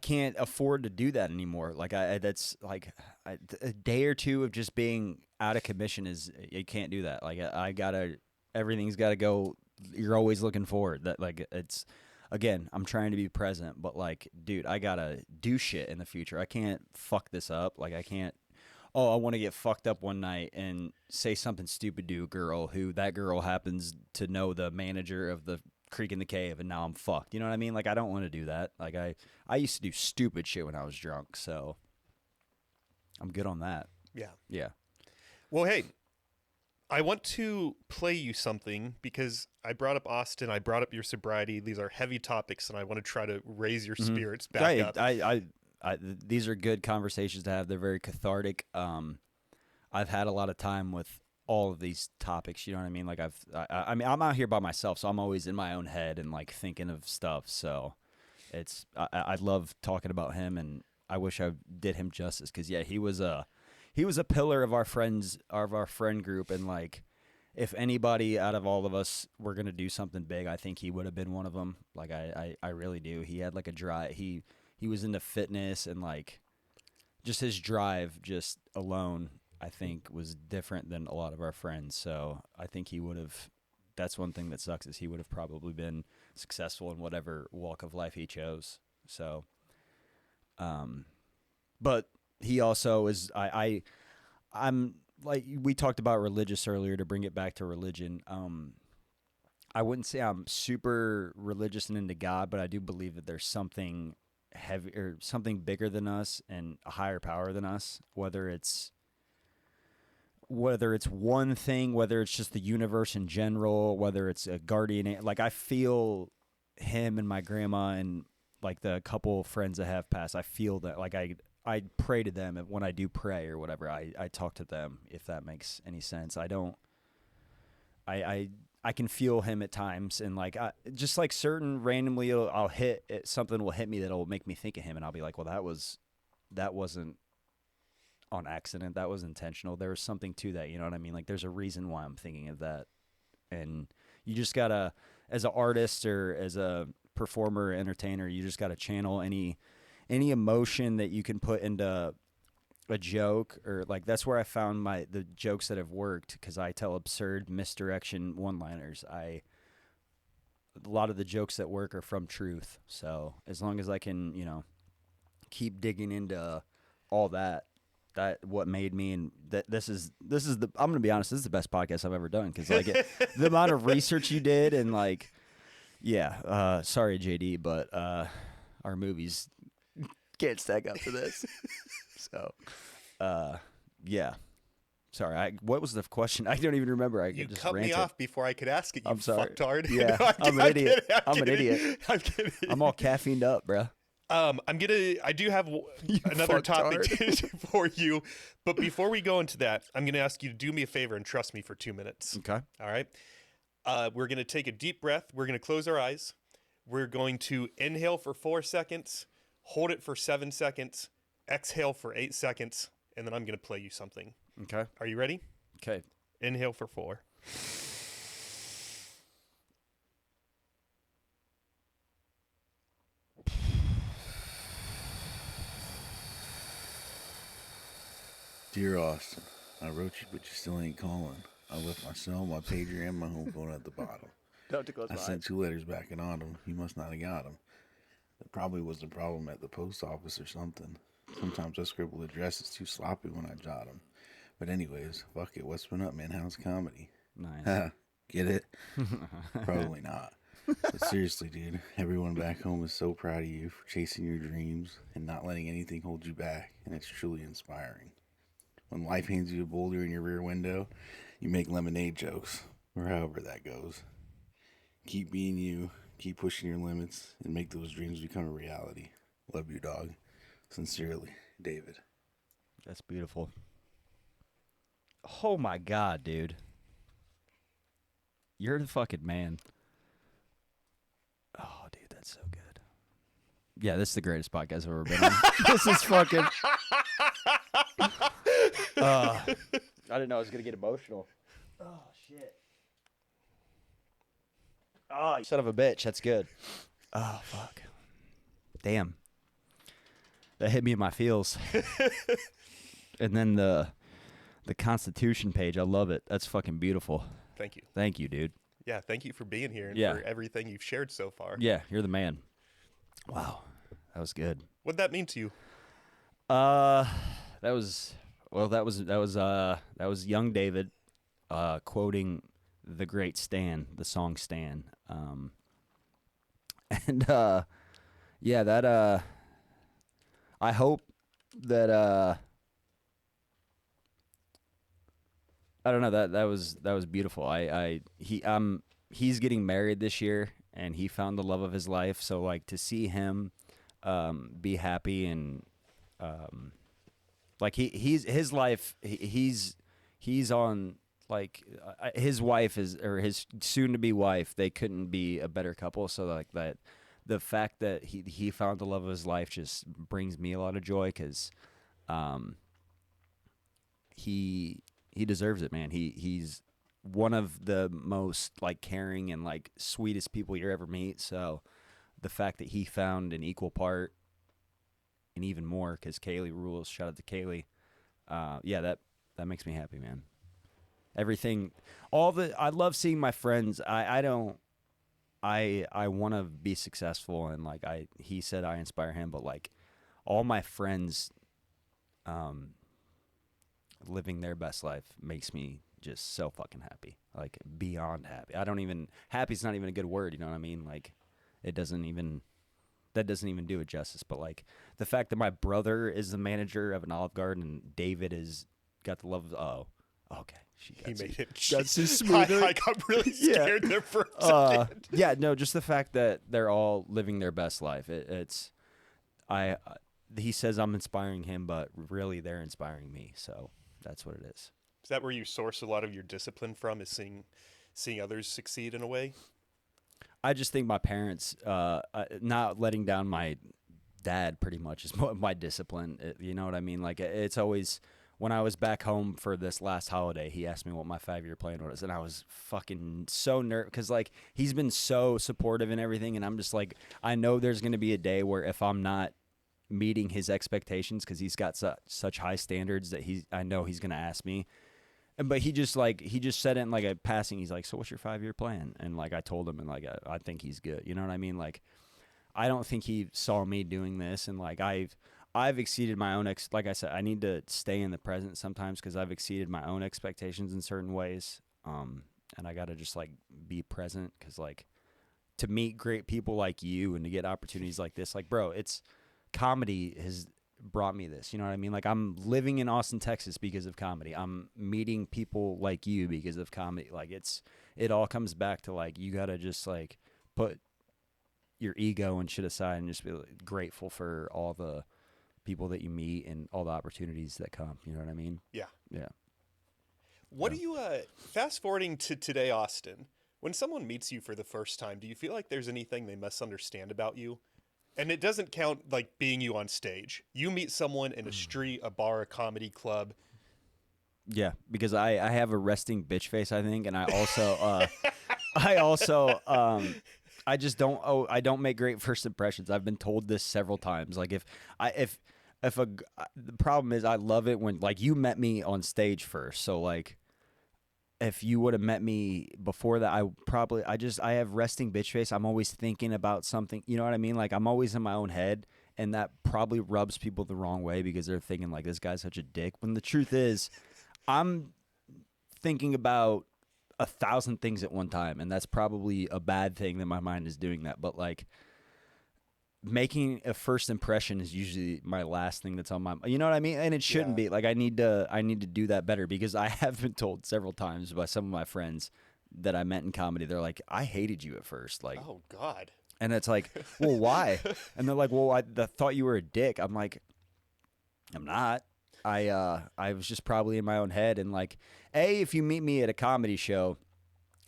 [SPEAKER 2] can't afford to do that anymore. Like a day or two of just being out of commission you can't do that. Like everything's gotta go. You're always looking forward. That like again, I'm trying to be present, but like, dude, I gotta do shit in the future. I can't fuck this up. Like I can't. Oh, I want to get fucked up one night and say something stupid to a girl who that girl happens to know the manager of the creek in the cave, and now I'm fucked. You know what I mean? Like, I don't want to do that. Like, I used to do stupid shit when I was drunk, so I'm good on that.
[SPEAKER 1] Yeah.
[SPEAKER 2] Yeah.
[SPEAKER 1] Well, hey, I want to play you something because I brought up Austin, I brought up your sobriety. These are heavy topics, and I want to try to raise your spirits back up.
[SPEAKER 2] These are good conversations to have. They're very cathartic. I've had a lot of time with all of these topics. You know what I mean? Like I mean, I'm out here by myself, so I'm always in my own head and like thinking of stuff. So I love talking about him, and I wish I did him justice because yeah, he was a pillar of our friend group, and like if anybody out of all of us were gonna do something big, I think he would have been one of them. Like I really do. He had like a drive. He was into fitness and like just his drive just alone, I think, was different than a lot of our friends. So I think he would have. That's one thing that sucks is he would have probably been successful in whatever walk of life he chose. So, but he also is. I'm like we talked about religious earlier. To bring it back to religion, I wouldn't say I'm super religious and into God, but I do believe that there's something heavy or something bigger than us and a higher power than us, whether it's one thing, whether it's just the universe in general, whether it's a guardian. Like I feel him and my grandma and like the couple friends that have passed, I feel that like I pray to them, and when I do pray or whatever, I talk to them, if that makes any sense. I can feel him at times, and like just like certain randomly I'll hit it, something will hit me that'll make me think of him, and I'll be like, well, that wasn't on accident, that was intentional. There was something to that, you know what I mean? Like there's a reason why I'm thinking of that, and you just gotta, as an artist or as a performer, entertainer, you just gotta channel any emotion that you can put into a joke, or like that's where I found the jokes that have worked, because I tell absurd misdirection one-liners. A lot of the jokes that work are from truth. So as long as I can, keep digging into all that what made me, and that this is the, I'm gonna be honest, this is the best podcast I've ever done, because like the amount of research you did, and like sorry JD, but our movies can't stack up to this. So, yeah. Sorry, what was the question? I don't even remember.
[SPEAKER 1] You just cut me off before I could ask it. You
[SPEAKER 2] I'm sorry.
[SPEAKER 1] fucktard.
[SPEAKER 2] Yeah,
[SPEAKER 1] No,
[SPEAKER 2] I'm an idiot. I'm an
[SPEAKER 1] kidding.
[SPEAKER 2] idiot.
[SPEAKER 1] I'm kidding.
[SPEAKER 2] I'm all caffeined up, bro.
[SPEAKER 1] I do have another topic for you, but before we go into that, I'm gonna ask you to do me a favor and trust me for 2 minutes.
[SPEAKER 2] Okay.
[SPEAKER 1] All right. We're gonna take a deep breath. We're gonna close our eyes. We're going to inhale for 4 seconds, hold it for 7 seconds, exhale for 8 seconds, and then I'm gonna play you something.
[SPEAKER 2] Okay.
[SPEAKER 1] Are you ready?
[SPEAKER 2] Okay.
[SPEAKER 1] Inhale for 4.
[SPEAKER 3] Dear Austin, I wrote you, but you still ain't calling. I left my cell, my pager, and my home phone at the bottom. I sent 2 letters back in autumn. You must not have got them. There probably was a problem at the post office or something. Sometimes I scribble addresses too sloppy when I jot them. But anyways, fuck it. What's been up, man? How's comedy?
[SPEAKER 2] Nice.
[SPEAKER 3] Get it? Probably not. But seriously, dude, everyone back home is so proud of you for chasing your dreams and not letting anything hold you back, and it's truly inspiring. When life hands you a boulder in your rear window, you make lemonade jokes, or however that goes. Keep being you, keep pushing your limits, and make those dreams become a reality. Love you, dog. Sincerely, David.
[SPEAKER 2] That's beautiful. Oh my God, dude. You're the fucking man. Oh, dude, that's so good. Yeah, this is the greatest podcast I've ever been on. This is fucking... I didn't know I was going to get emotional. Oh, shit. Oh, you son of a bitch. That's good. Oh, fuck. Damn. That hit me in my feels. And then the Constitution page, I love it. That's fucking beautiful.
[SPEAKER 1] Thank you.
[SPEAKER 2] Thank you, dude.
[SPEAKER 1] Yeah, thank you for being here and for everything you've shared so far.
[SPEAKER 2] Yeah, you're the man. Wow. That was good.
[SPEAKER 1] What'd that mean to you?
[SPEAKER 2] That was young David quoting the great Stan, the song Stan. I hope that I don't know, that was beautiful. He's getting married this year, and he found the love of his life, so like to see him be happy, and like he's on, like his wife is, or his soon to be wife, they couldn't be a better couple. So like that, the fact that he found the love of his life just brings me a lot of joy, because he deserves it, man. He's one of the most like caring and like sweetest people you ever meet. So the fact that he found an equal part, and even more because Kaylee rules. Shout out to Kaylee. Yeah, that makes me happy, man. Everything, I love seeing my friends. I want to be successful, and like he said I inspire him, but like all my friends, living their best life makes me just so fucking happy, like beyond happy. Happy's not even a good word, you know what I mean? Like that doesn't even do it justice. But like the fact that my brother is the manager of an Olive Garden and David is got the love of, okay.
[SPEAKER 1] He made it.
[SPEAKER 2] That's too smooth.
[SPEAKER 1] I got really scared there for a second.
[SPEAKER 2] Yeah, no, just the fact that they're all living their best life. He says I'm inspiring him, but really they're inspiring me. So that's what it is.
[SPEAKER 1] Is that where you source a lot of your discipline from? Is seeing others succeed in a way?
[SPEAKER 2] I just think my parents, not letting down my dad, pretty much is my discipline. You know what I mean? Like it's always. When I was back home for this last holiday, he asked me what my 5-year plan was, and I was fucking so nervous because, like, he's been so supportive and everything, and I'm just like, I know there's going to be a day where if I'm not meeting his expectations because he's got such high standards that I know he's going to ask me. But he just said it in like a passing. He's like, so what's your 5-year plan? And like I told him, and like I think he's good. You know what I mean? Like I don't think he saw me doing this, and like I've exceeded my own like I said, I need to stay in the present sometimes because I've exceeded my own expectations in certain ways. And I got to just like be present because like to meet great people like you and to get opportunities like this, like, bro, comedy has brought me this, you know what I mean? Like I'm living in Austin, Texas because of comedy. I'm meeting people like you because of comedy. Like it all comes back to like, you got to just like put your ego and shit aside and just be like, grateful for all the people that you meet and all the opportunities that come. You know what I mean?
[SPEAKER 1] Yeah.
[SPEAKER 2] Yeah.
[SPEAKER 1] What do you, fast forwarding to today, Austin, when someone meets you for the first time, do you feel like there's anything they misunderstand about you? And it doesn't count like being you on stage. You meet someone in a street, a bar, a comedy club.
[SPEAKER 2] Yeah, because I have a resting bitch face, I think. And I also, I just don't. I don't make great first impressions. I've been told this several times. Like the problem is I love it when like you met me on stage first. So like if you would have met me before that, I have resting bitch face. I'm always thinking about something. You know what I mean? Like I'm always in my own head, and that probably rubs people the wrong way because they're thinking like this guy's such a dick. When the truth is, I'm thinking about 1,000 things at one time, and that's probably a bad thing that my mind is doing that. But like making a first impression is usually my last thing that's on my, you know what I mean? And it shouldn't be. Like I need to do that better because I have been told several times by some of my friends that I met in comedy. They're like, I hated you at first. Like,
[SPEAKER 1] oh God.
[SPEAKER 2] And it's like, well, why? And they're like, well, I thought you were a dick. I'm like, I'm not. I was just probably in my own head. And like, if you meet me at a comedy show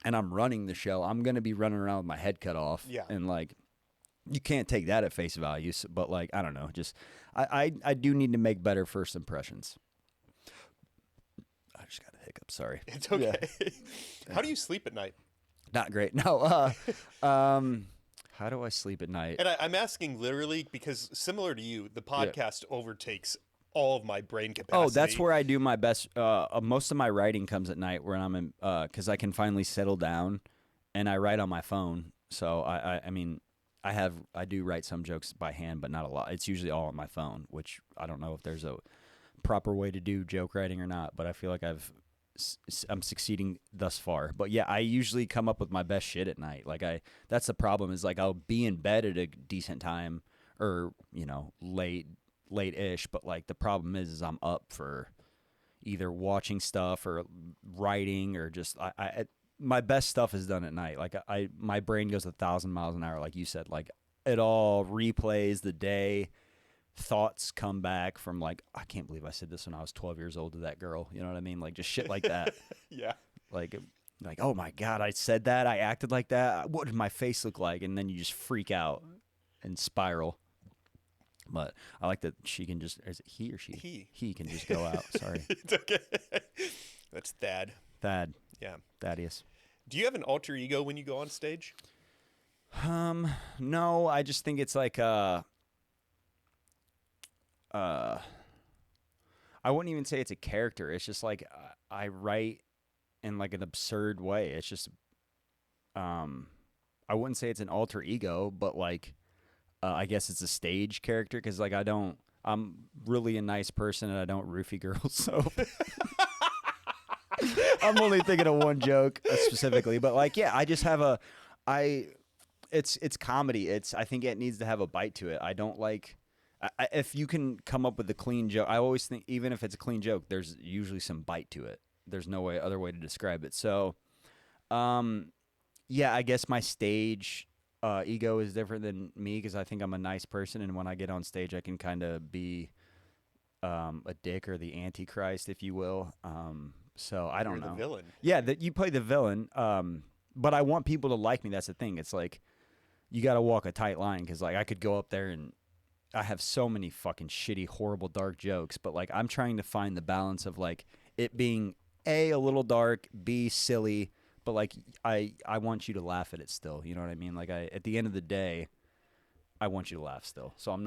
[SPEAKER 2] and I'm running the show, I'm going to be running around with my head cut off.
[SPEAKER 1] Yeah.
[SPEAKER 2] And like, you can't take that at face value. But like, I don't know. Just, I do need to make better first impressions. I just got a hiccup. Sorry.
[SPEAKER 1] It's okay. Yeah. How do you sleep at night?
[SPEAKER 2] Not great. No. How do I sleep at night?
[SPEAKER 1] And I'm asking literally because similar to you, the podcast overtakes all of my brain capacity.
[SPEAKER 2] Oh, that's where I do my best. Most of my writing comes at night when I'm in, because I can finally settle down, and I write on my phone. So I mean, I do write some jokes by hand, but not a lot. It's usually all on my phone, which I don't know if there's a proper way to do joke writing or not. But I feel like I'm succeeding thus far. But yeah, I usually come up with my best shit at night. Like that's the problem is like I'll be in bed at a decent time or late-ish, but like the problem is I'm up for either watching stuff or writing or just my best stuff is done at night. Like my brain goes 1,000 miles an hour, like you said. Like it all replays the day. Thoughts come back from like, I can't believe I said this when I was 12 years old to that girl. You know what I mean? Like just shit like that.
[SPEAKER 1] Yeah.
[SPEAKER 2] Like, oh my God, I said that. I acted like that. What did my face look like? And then you just freak out and spiral. But I like that she can just, is it he or she? He can just go out. Sorry.
[SPEAKER 1] It's okay. That's Thad.
[SPEAKER 2] Thad.
[SPEAKER 1] Yeah.
[SPEAKER 2] Thaddeus.
[SPEAKER 1] Do you have an alter ego when you go on stage?
[SPEAKER 2] No, I just think it's like I wouldn't even say it's a character. It's just like I write in like an absurd way. It's just I wouldn't say it's an alter ego, but like I guess it's a stage character because like I'm really a nice person and I don't roofie girls, so I'm only thinking of one joke specifically. But like, yeah, I just have it's comedy. I think it needs to have a bite to it. I don't like if you can come up with a clean joke. I always think even if it's a clean joke, there's usually some bite to it. There's no other way to describe it. So, yeah, I guess my stage ego is different than me because I think I'm a nice person, and when I get on stage, I can kind of be a dick or the antichrist, if you will. So I don't
[SPEAKER 1] You're
[SPEAKER 2] know.
[SPEAKER 1] the villain.
[SPEAKER 2] Yeah, that you play the villain. But I want people to like me. That's the thing. It's like you got to walk a tight line because like I could go up there and I have so many fucking shitty, horrible, dark jokes. But like I'm trying to find the balance of like it being a little dark, B silly, but like I want you to laugh at it still. You know what I mean? Like at the end of the day, I want you to laugh still. So I'm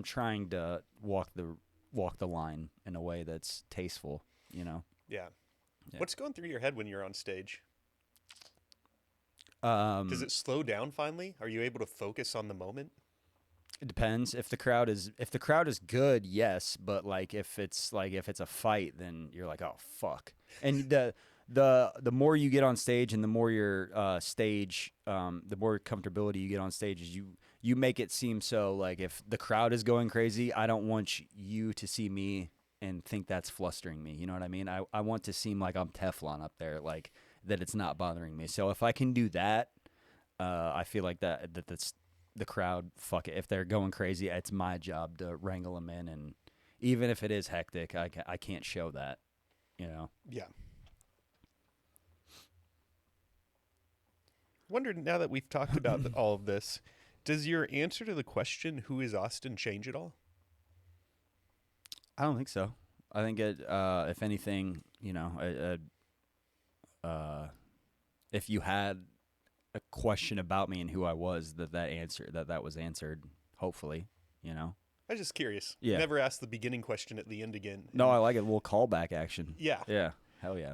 [SPEAKER 2] trying to walk the line in a way that's tasteful, you know?
[SPEAKER 1] Yeah.
[SPEAKER 2] Yeah.
[SPEAKER 1] What's going through your head when you're on stage?
[SPEAKER 2] Does
[SPEAKER 1] Does it slow down finally? Are you able to focus on the moment?
[SPEAKER 2] It depends. If the crowd is good, yes, but like if it's a fight, then you're like, oh fuck. And the more you get on stage and the more your the more comfortability you get on stage is you make it seem so like if the crowd is going crazy, I don't want you to see me and think that's flustering me. You know what I mean? I want to seem like I'm Teflon up there, like that it's not bothering me. So if I can do that, I feel like that's the crowd. Fuck it. If they're going crazy, it's my job to wrangle them in. And even if it is hectic, I can't show that, you know?
[SPEAKER 1] Yeah. Wondered now that we've talked about all of this, does your answer to the question, who is Austin, change at all?
[SPEAKER 2] I don't think so. I think it, if anything, you know, if you had a question about me and who I was, that was answered, hopefully, you know?
[SPEAKER 1] I'm just curious.
[SPEAKER 2] Yeah.
[SPEAKER 1] Never ask the beginning question at the end again.
[SPEAKER 2] No, I like it. We'll callback action.
[SPEAKER 1] Yeah.
[SPEAKER 2] Yeah. Hell yeah.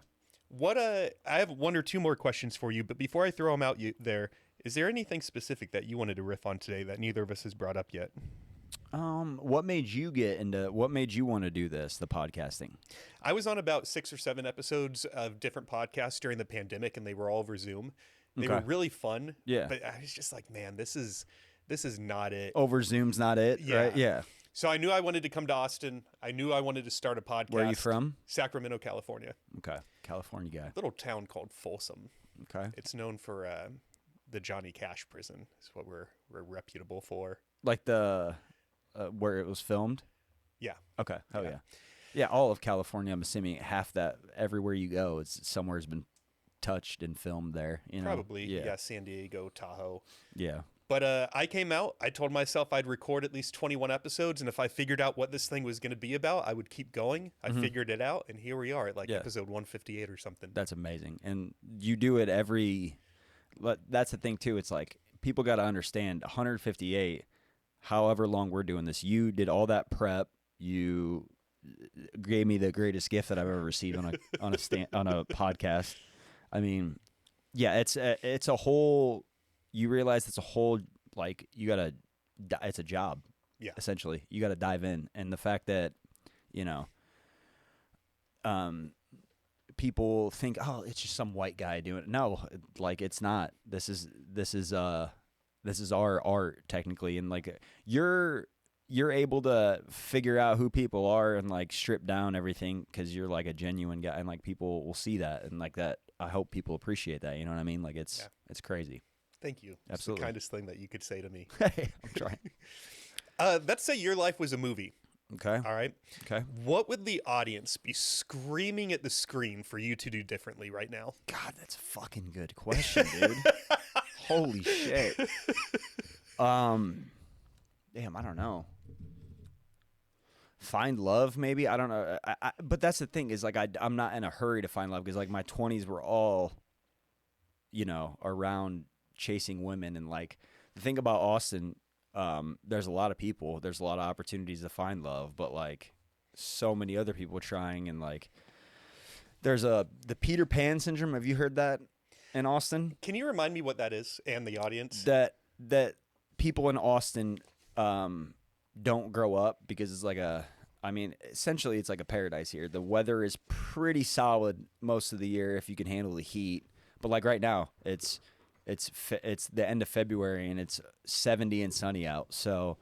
[SPEAKER 1] I have one or two more questions for you, but before I throw them out there, is there anything specific that you wanted to riff on today that neither of us has brought up yet?
[SPEAKER 2] What made you want to do this, the podcasting?
[SPEAKER 1] I was on about 6 or 7 episodes of different podcasts during the pandemic, and they were all over Zoom. They were really fun.
[SPEAKER 2] Yeah.
[SPEAKER 1] But I was just like, man, this is not it.
[SPEAKER 2] Over Zoom's not it,
[SPEAKER 1] Yeah.
[SPEAKER 2] right? Yeah.
[SPEAKER 1] So I knew I wanted to come to Austin. I knew I wanted to start a podcast.
[SPEAKER 2] Where are you from?
[SPEAKER 1] Sacramento, California.
[SPEAKER 2] Okay. California guy.
[SPEAKER 1] Little town called Folsom.
[SPEAKER 2] Okay.
[SPEAKER 1] It's known for the Johnny Cash prison. Is what we're reputable for.
[SPEAKER 2] Like the where it was filmed?
[SPEAKER 1] Yeah.
[SPEAKER 2] Okay. Hell
[SPEAKER 1] Yeah.
[SPEAKER 2] yeah. Yeah, all of California, I'm assuming half that everywhere you go, somewhere's been touched and filmed there, you know.
[SPEAKER 1] Probably.
[SPEAKER 2] Yeah.
[SPEAKER 1] Yeah. San Diego, Tahoe.
[SPEAKER 2] Yeah.
[SPEAKER 1] But I came out. I told myself I'd record at least 21 episodes, and if I figured out what this thing was going to be about, I would keep going. I figured it out, and here we are at episode 158 or something.
[SPEAKER 2] That's amazing. And you do it that's the thing too. It's like people got to understand 158, however long we're doing this, you did all that prep. You gave me the greatest gift that I've ever received on a podcast. I mean, yeah, it's a whole, you realize it's a whole, like it's a job.
[SPEAKER 1] Yeah.
[SPEAKER 2] Essentially, you got to dive in. And the fact that, you know, people think, oh, it's just some white guy doing it. No, like it's not. This is our art technically, and like you're able to figure out who people are and like strip down everything because you're like a genuine guy, and like people will see that, and like that. I hope people appreciate that. You know what I mean? Like it's crazy.
[SPEAKER 1] Thank you. It's
[SPEAKER 2] Absolutely.
[SPEAKER 1] the kindest thing that you could say to me.
[SPEAKER 2] Hey, I'm trying.
[SPEAKER 1] Let's say your life was a movie.
[SPEAKER 2] Okay.
[SPEAKER 1] All right.
[SPEAKER 2] Okay.
[SPEAKER 1] What would the audience be screaming at the screen for you to do differently right now?
[SPEAKER 2] God, that's a fucking good question, dude. Holy shit. Damn, I don't know. find love, maybe. I don't know. But that's the thing is, like, I'm not in a hurry to find love because, like, my 20s were all, around chasing women. And, like, the thing about Austin, there's a lot of people. There's a lot of opportunities to find love, but, like, so many other people trying. And, like, there's the Peter Pan syndrome. Have you heard that in Austin?
[SPEAKER 1] Can you remind me what that is and the audience?
[SPEAKER 2] That people in Austin don't grow up because it's like essentially it's like a paradise here. The weather is pretty solid most of the year if you can handle the heat. But like right now, it's the end of February and it's 70 and sunny out. So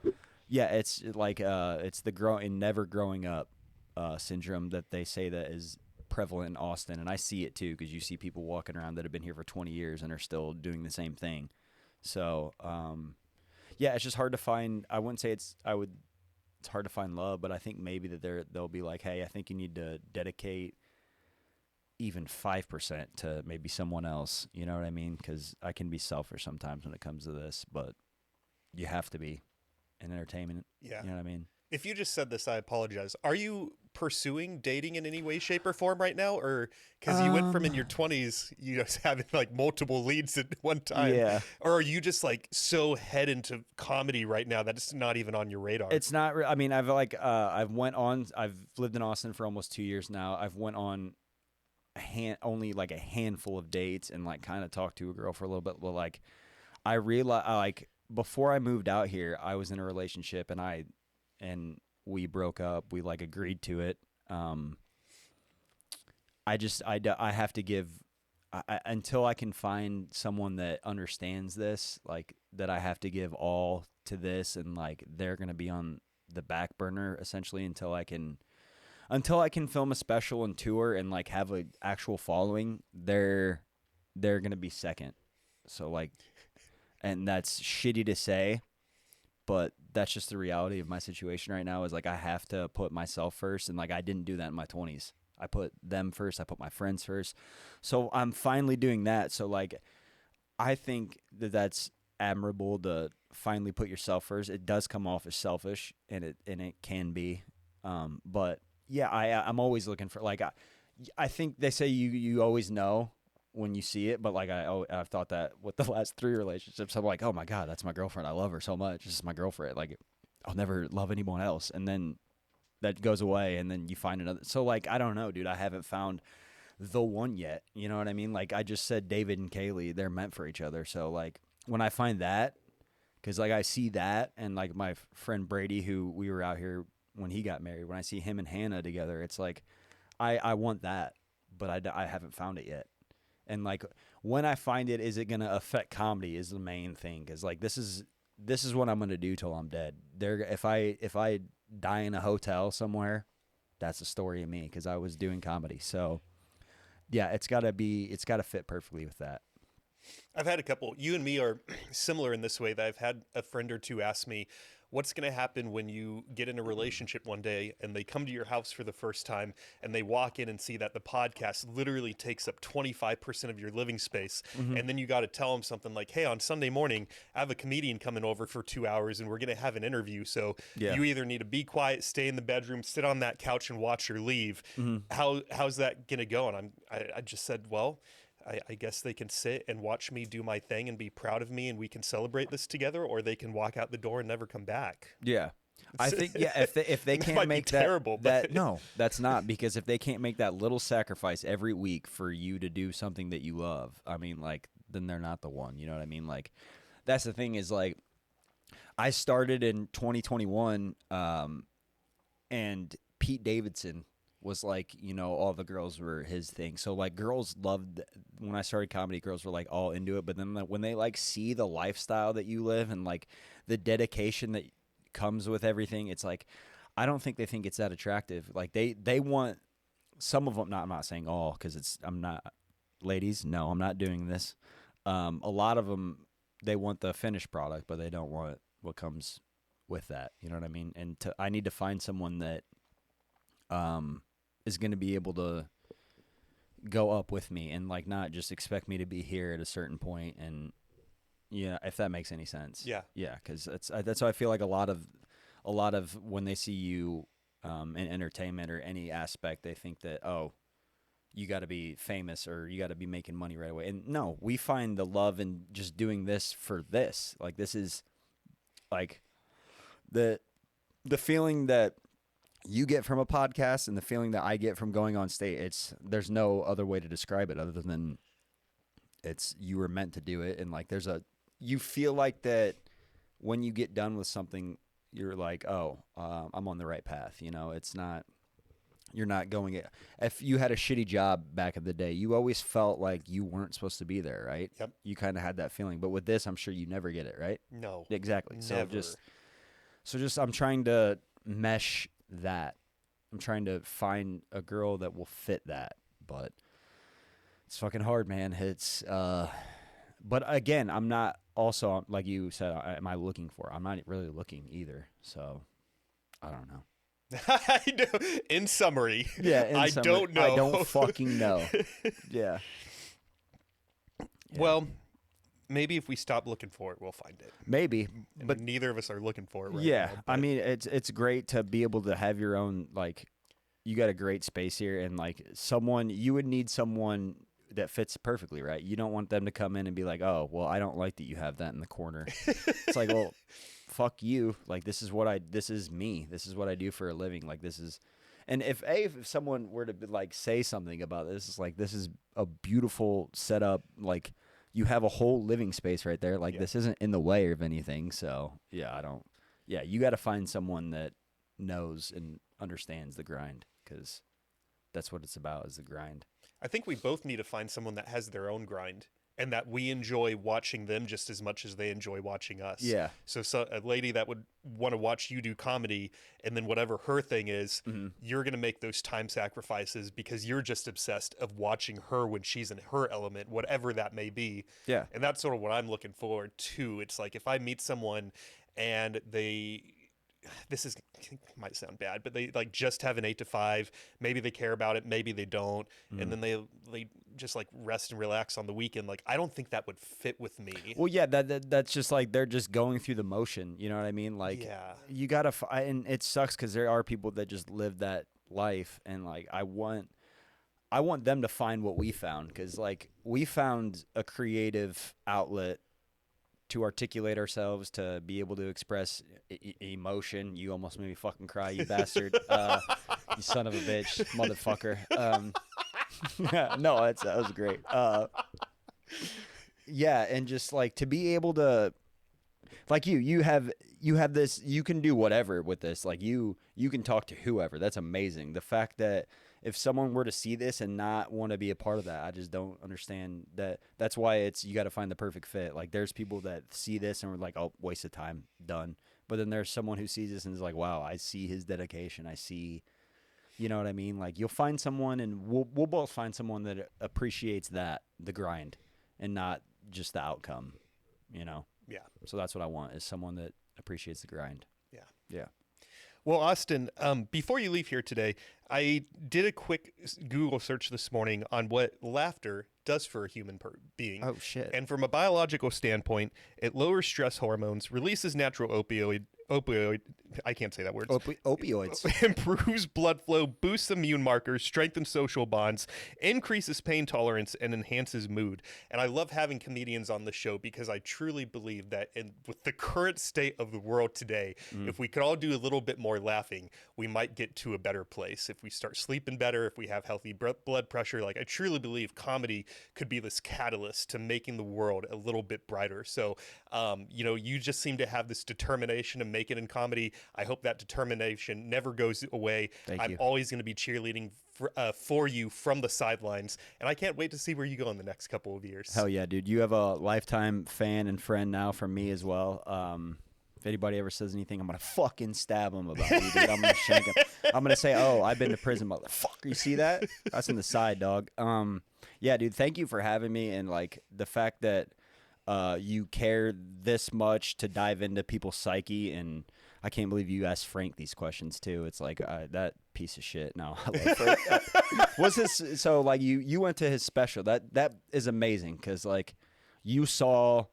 [SPEAKER 2] yeah, it's like it's the never growing up syndrome that they say that is prevalent in Austin, and I see it too because you see people walking around that have been here for 20 years and are still doing the same thing. So yeah, it's just hard to find. I wouldn't say it's hard to find love, but I think maybe that they'll be like, hey, I think you need to dedicate even 5% to maybe someone else. You know what I mean? Because I can be selfish sometimes when it comes to this, but you have to be in entertainment.
[SPEAKER 1] Yeah.
[SPEAKER 2] You know what I mean?
[SPEAKER 1] If you just said this, I apologize. Are you pursuing dating in any way, shape, or form right now? Or because you went from in your 20s, having like multiple leads at one time.
[SPEAKER 2] Yeah.
[SPEAKER 1] Or are you just like so head into comedy right now that it's not even on your radar?
[SPEAKER 2] It's not. I mean, I've lived in Austin for almost 2 years now. I've went on only like a handful of dates and like kind of talked to a girl for a little bit. But like, I realized like before I moved out here, I was in a relationship and we broke up. We like agreed to it. I have to give until I can find someone that understands this, like that I have to give all to this, and like they're gonna be on the back burner essentially until I can film a special and tour and like have an actual following. They're gonna be second. So like, and that's shitty to say, but that's just the reality of my situation right now is like I have to put myself first. And like I didn't do that in my 20s. I put them first. I put my friends first. So I'm finally doing that. So like I think that's admirable to finally put yourself first. It does come off as selfish and it can be. But yeah, I'm always looking for like I think they say you always know when you see it, but like I've thought that with the last 3 relationships, I'm like, oh my God, that's my girlfriend. I love her so much. This is my girlfriend. Like I'll never love anyone else. And then that goes away and then you find another. So like, I don't know, dude, I haven't found the one yet. You know what I mean? Like I just said, David and Kaylee, they're meant for each other. So like when I find that, cause like I see that and like my friend Brady, who we were out here when he got married, when I see him and Hannah together, it's like, I want that, but I haven't found it yet. And like when I find it, is it going to affect comedy is the main thing. Cause like, this is what I'm going to do till I'm dead. If I die in a hotel somewhere, that's the story of me. Cause I was doing comedy. So yeah, it's gotta fit perfectly with that.
[SPEAKER 1] I've had a couple. You and me are similar in this way that I've had a friend or two ask me, what's going to happen when you get in a relationship one day and they come to your house for the first time and they walk in and see that the podcast literally takes up 25% of your living space. Mm-hmm. And then you got to tell them something like, hey, on Sunday morning, I have a comedian coming over for 2 hours and we're going to have an interview. So you either need to be quiet, stay in the bedroom, sit on that couch and watch or leave. Mm-hmm. How's that going to go? And I just said, well, I guess they can sit and watch me do my thing and be proud of me and we can celebrate this together, or they can walk out the door and never come back.
[SPEAKER 2] Yeah. I think, yeah, if they can't make that, no, that's not, because if they can't make that little sacrifice every week for you to do something that you love, I mean, like, then they're not the one, you know what I mean? Like, that's the thing is, like, I started in 2021, and Pete Davidson was like, you know, all the girls were his thing. So like girls loved, when I started comedy, girls were like all into it. But then when they like see the lifestyle that you live and like the dedication that comes with everything, it's like, I don't think they think it's that attractive. Like they want, some of them, I'm not saying all, because I'm not, ladies, no, I'm not doing this. A lot of them, they want the finished product, but they don't want what comes with that. You know what I mean? And I need to find someone that, is going to be able to go up with me and like not just expect me to be here at a certain point. And yeah, if that makes any sense.
[SPEAKER 1] Yeah.
[SPEAKER 2] Because that's how I feel like a lot of when they see you in entertainment or any aspect. They think that, oh, you got to be famous or you got to be making money right away. And no, we find the love in just doing this for this. Like, this is like the feeling that you get from a podcast and the feeling that I get from going on stage. There's no other way to describe it other than you were meant to do it. And like, you feel like that when you get done with something, you're like, oh, I'm on the right path. You know, you're not going it. If you had a shitty job back in the day, you always felt like you weren't supposed to be there, right?
[SPEAKER 1] Yep.
[SPEAKER 2] You kind of had that feeling. But with this, I'm sure you never get it, right?
[SPEAKER 1] No.
[SPEAKER 2] Exactly.
[SPEAKER 1] Never.
[SPEAKER 2] So just I'm trying to mesh that. I'm trying to find a girl that will fit that. But it's fucking hard, man. But again, I'm not also, like you said, am I looking for? I'm not really looking either. So I don't know.
[SPEAKER 1] I know. In summary, I don't know.
[SPEAKER 2] I don't fucking know. Yeah.
[SPEAKER 1] Well, maybe if we stop looking for it, we'll find it.
[SPEAKER 2] Maybe,
[SPEAKER 1] But neither of us are looking for it right
[SPEAKER 2] yeah.
[SPEAKER 1] now.
[SPEAKER 2] I mean, it's great to be able to have your own, like, you got a great space here, and like you would need someone that fits perfectly, right? You don't want them to come in and be like, oh, well, I don't like that you have that in the corner. It's like, well, fuck you. Like, this is me. This is what I do for a living. Like, and if someone were to like say something about this, it's like, this is a beautiful setup. Like, you have a whole living space right there. Like, this isn't in the way of anything. So yeah, you got to find someone that knows and understands the grind, because that's what it's about, is the grind.
[SPEAKER 1] I think we both need to find someone that has their own grind and that we enjoy watching them just as much as they enjoy watching us.
[SPEAKER 2] Yeah.
[SPEAKER 1] So a lady that would want to watch you do comedy, and then whatever her thing is, you're going to make those time sacrifices because you're just obsessed of watching her when she's in her element, whatever that may be.
[SPEAKER 2] Yeah.
[SPEAKER 1] And that's sort of what I'm looking forward to. It's like, if I meet someone and this might sound bad, but they like just have an 8 to 5. Maybe they care about it, maybe they don't, and then they just like rest and relax on the weekend. Like, I don't think that would fit with me.
[SPEAKER 2] Well, yeah, that's just like they're just going through the motion. You know what I mean? Like,
[SPEAKER 1] yeah,
[SPEAKER 2] you gotta, and it sucks because there are people that just live that life, and like I want them to find what we found, because like we found a creative outlet to articulate ourselves, to be able to express emotion. You almost made me fucking cry, you bastard. You son of a bitch, motherfucker. No, that was great. Yeah, and just like to be able to, like you have this, you can do whatever with this. Like you can talk to whoever. That's amazing. The fact that if someone were to see this and not want to be a part of that, I just don't understand that. That's why you got to find the perfect fit. Like, there's people that see this and we're like, oh, waste of time, done. But then there's someone who sees this and is like, wow, I see his dedication. I see, you know what I mean? Like, you'll find someone, and we'll both find someone that appreciates the grind, and not just the outcome, you know?
[SPEAKER 1] yeah.
[SPEAKER 2] So that's what I want, is someone that appreciates the grind.
[SPEAKER 1] Yeah.
[SPEAKER 2] Yeah.
[SPEAKER 1] Well, Austin, before you leave here today, I did a quick Google search this morning on what laughter does for a human being.
[SPEAKER 2] Oh, shit.
[SPEAKER 1] And from a biological standpoint, it lowers stress hormones, releases natural opioid, I can't say that word.
[SPEAKER 2] Opioids.
[SPEAKER 1] Improves blood flow, boosts immune markers, strengthens social bonds, increases pain tolerance, and enhances mood. And I love having comedians on the show, because I truly believe that with the current state of the world today, if we could all do a little bit more laughing, we might get to a better place. If we start sleeping better, if we have healthy blood pressure, like, I truly believe comedy could be this catalyst to making the world a little bit brighter. So, you just seem to have this determination to make it in comedy. I hope that determination never goes away. I'm always going to be cheerleading for you from the sidelines, and I can't wait to see where you go in the next couple of years.
[SPEAKER 2] Hell yeah, dude. You have a lifetime fan and friend now from me as well. If anybody ever says anything, I'm going to fucking stab them about you, dude. I'm going to shank them. I'm going to say, oh, I've been to prison, motherfucker. You see that? That's in the side, dog. Yeah, dude, thank you for having me, and like the fact that you care this much to dive into people's psyche, and I can't believe you asked Frank these questions too. It's like, that piece of shit. No, I love Frank. What's his? So like you went to his special. That is amazing, because like you saw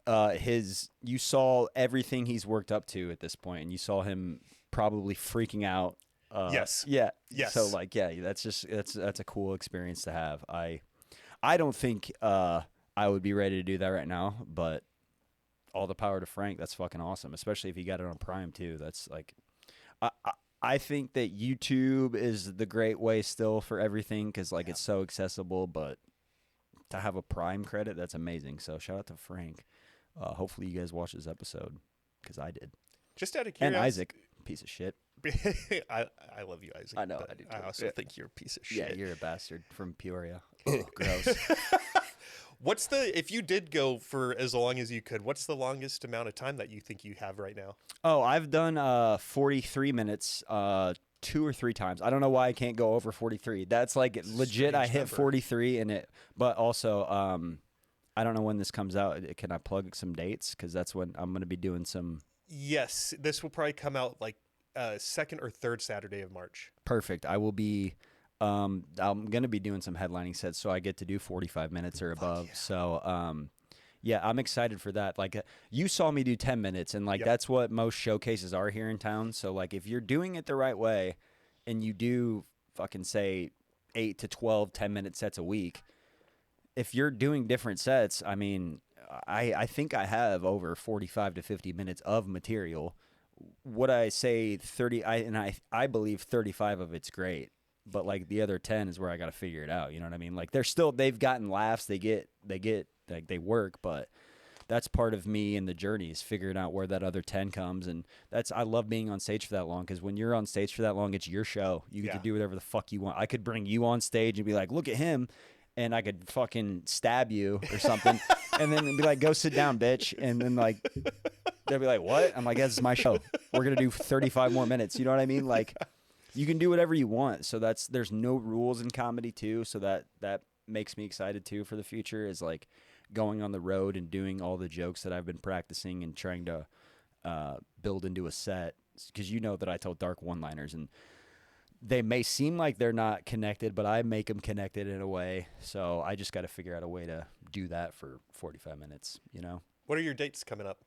[SPEAKER 2] everything he's worked up to at this point, and you saw him probably freaking out.
[SPEAKER 1] Yes.
[SPEAKER 2] Yeah.
[SPEAKER 1] Yes.
[SPEAKER 2] So like, yeah, that's a cool experience to have. I don't think I would be ready to do that right now, but all the power to Frank. That's fucking awesome, especially if you got it on Prime too. That's like, I think that YouTube is the great way still for everything because like it's so accessible, but to have a Prime credit, that's amazing. So shout out to Frank. Hopefully you guys watch this episode because I did.
[SPEAKER 1] Just out of
[SPEAKER 2] And
[SPEAKER 1] curiosity.
[SPEAKER 2] Isaac, piece of shit.
[SPEAKER 1] I love you, Isaac.
[SPEAKER 2] I know,
[SPEAKER 1] but
[SPEAKER 2] I do too.
[SPEAKER 1] I also think you're a piece of shit.
[SPEAKER 2] Yeah, you're a bastard from Peoria. Oh, gross.
[SPEAKER 1] What's if you did go for as long as you could, what's the longest amount of time that you think you have right now?
[SPEAKER 2] Oh, I've done 43 minutes 2 or 3 times. I don't know why I can't go over 43. That's like legit. I hit
[SPEAKER 1] number.
[SPEAKER 2] 43 in it, but also I don't know when this comes out. Can I plug some dates? Because that's when I'm going to be doing some.
[SPEAKER 1] Yes, this will probably come out like second or third Saturday of March.
[SPEAKER 2] Perfect. I will be. I'm going to be doing some headlining sets, so I get to do 45 minutes or above.
[SPEAKER 1] Yeah.
[SPEAKER 2] So, yeah, I'm excited for that. Like, you saw me do 10 minutes, and like
[SPEAKER 1] Yep.
[SPEAKER 2] that's what most showcases are here in town. So, like, if you're doing it the right way, and you do fucking say 8 to 12 10-minute sets a week, if you're doing different sets, I mean, I think I have over 45 to 50 minutes of material. Would I say 30? I believe 35 of it's great. But like the other 10 is where I got to figure it out. You know what I mean? Like they've gotten laughs. They get like they work, but that's part of me and the journey is figuring out where that other 10 comes. And I love being on stage for that long. Cause when you're on stage for that long, it's your show. You get to do whatever the fuck you want. I could bring you on stage and be like, look at him. And I could fucking stab you or something. And then be like, go sit down, bitch. And then like, they'll be like, what? I'm like, this is my show. We're going to do 35 more minutes. You know what I mean? Like, you can do whatever you want. So there's no rules in comedy too. So that makes me excited too for the future is like going on the road and doing all the jokes that I've been practicing and trying to build into a set. Cause you know that I tell dark one-liners and they may seem like they're not connected, but I make them connected in a way. So I just got to figure out a way to do that for 45 minutes, you know?
[SPEAKER 1] What are your dates coming up?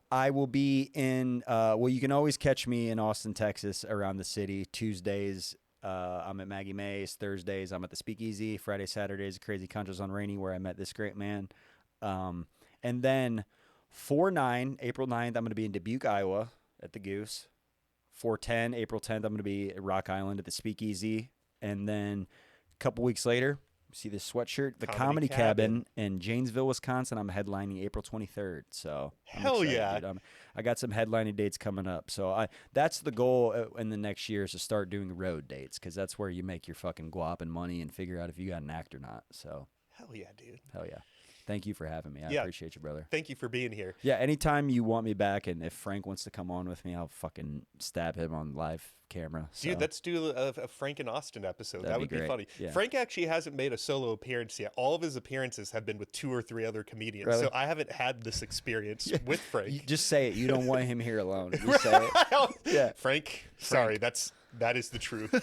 [SPEAKER 2] I will be in, well, you can always catch me in Austin, Texas, around the city. Tuesdays, I'm at Maggie Mae's. Thursdays, I'm at the Speakeasy. Friday, Saturdays, Crazy Conchos on Rainy, where I met this great man. And then 4/9, April 9th, I'm going to be in Dubuque, Iowa at the Goose. 4/10, April 10th, I'm going to be at Rock Island at the Speakeasy. And then a couple weeks later, see this sweatshirt, the Comedy Cabin in Janesville, Wisconsin. I'm headlining April 23rd. So I'm
[SPEAKER 1] Hell
[SPEAKER 2] excited,
[SPEAKER 1] yeah.
[SPEAKER 2] dude. I got some headlining dates coming up. So that's the goal in the next year is to start doing road dates because that's where you make your fucking guap and money and figure out if you got an act or not. So
[SPEAKER 1] Hell yeah, dude.
[SPEAKER 2] hell yeah. Thank you for having me. I
[SPEAKER 1] Yeah.
[SPEAKER 2] appreciate you, brother.
[SPEAKER 1] Thank you for being here.
[SPEAKER 2] Yeah, anytime you want me back, and if Frank wants to come on with me, I'll fucking stab him on live camera. So.
[SPEAKER 1] Dude, let's do a Frank and Austin episode.
[SPEAKER 2] That'd
[SPEAKER 1] That would
[SPEAKER 2] be
[SPEAKER 1] be
[SPEAKER 2] great.
[SPEAKER 1] funny.
[SPEAKER 2] Yeah.
[SPEAKER 1] Frank actually hasn't made a solo appearance yet. All of his appearances have been with 2 or 3 other comedians.
[SPEAKER 2] Really?
[SPEAKER 1] So I haven't had this experience with Frank.
[SPEAKER 2] You just say it. You don't want him here alone. Just say it. Yeah.
[SPEAKER 1] Frank, sorry, that is the truth.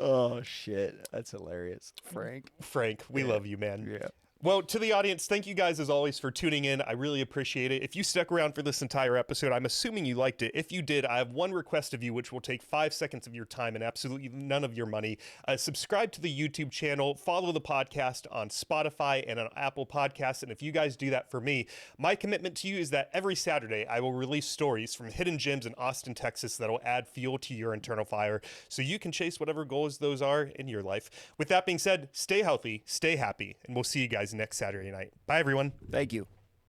[SPEAKER 2] Oh shit, that's hilarious, Frank.
[SPEAKER 1] Frank, we love you, man.
[SPEAKER 2] Yeah.
[SPEAKER 1] Well, to the audience, thank you guys as always for tuning in. I really appreciate it. If you stuck around for this entire episode, I'm assuming you liked it. If you did, I have one request of you, which will take 5 seconds of your time and absolutely none of your money. Subscribe to the YouTube channel, follow the podcast on Spotify and on Apple Podcasts. And if you guys do that for me, my commitment to you is that every Saturday I will release stories from hidden gems in Austin, Texas that will add fuel to your internal fire so you can chase whatever goals those are in your life. With that being said, stay healthy, stay happy, and we'll see you guys next Saturday night. Bye, everyone.
[SPEAKER 2] Thank you.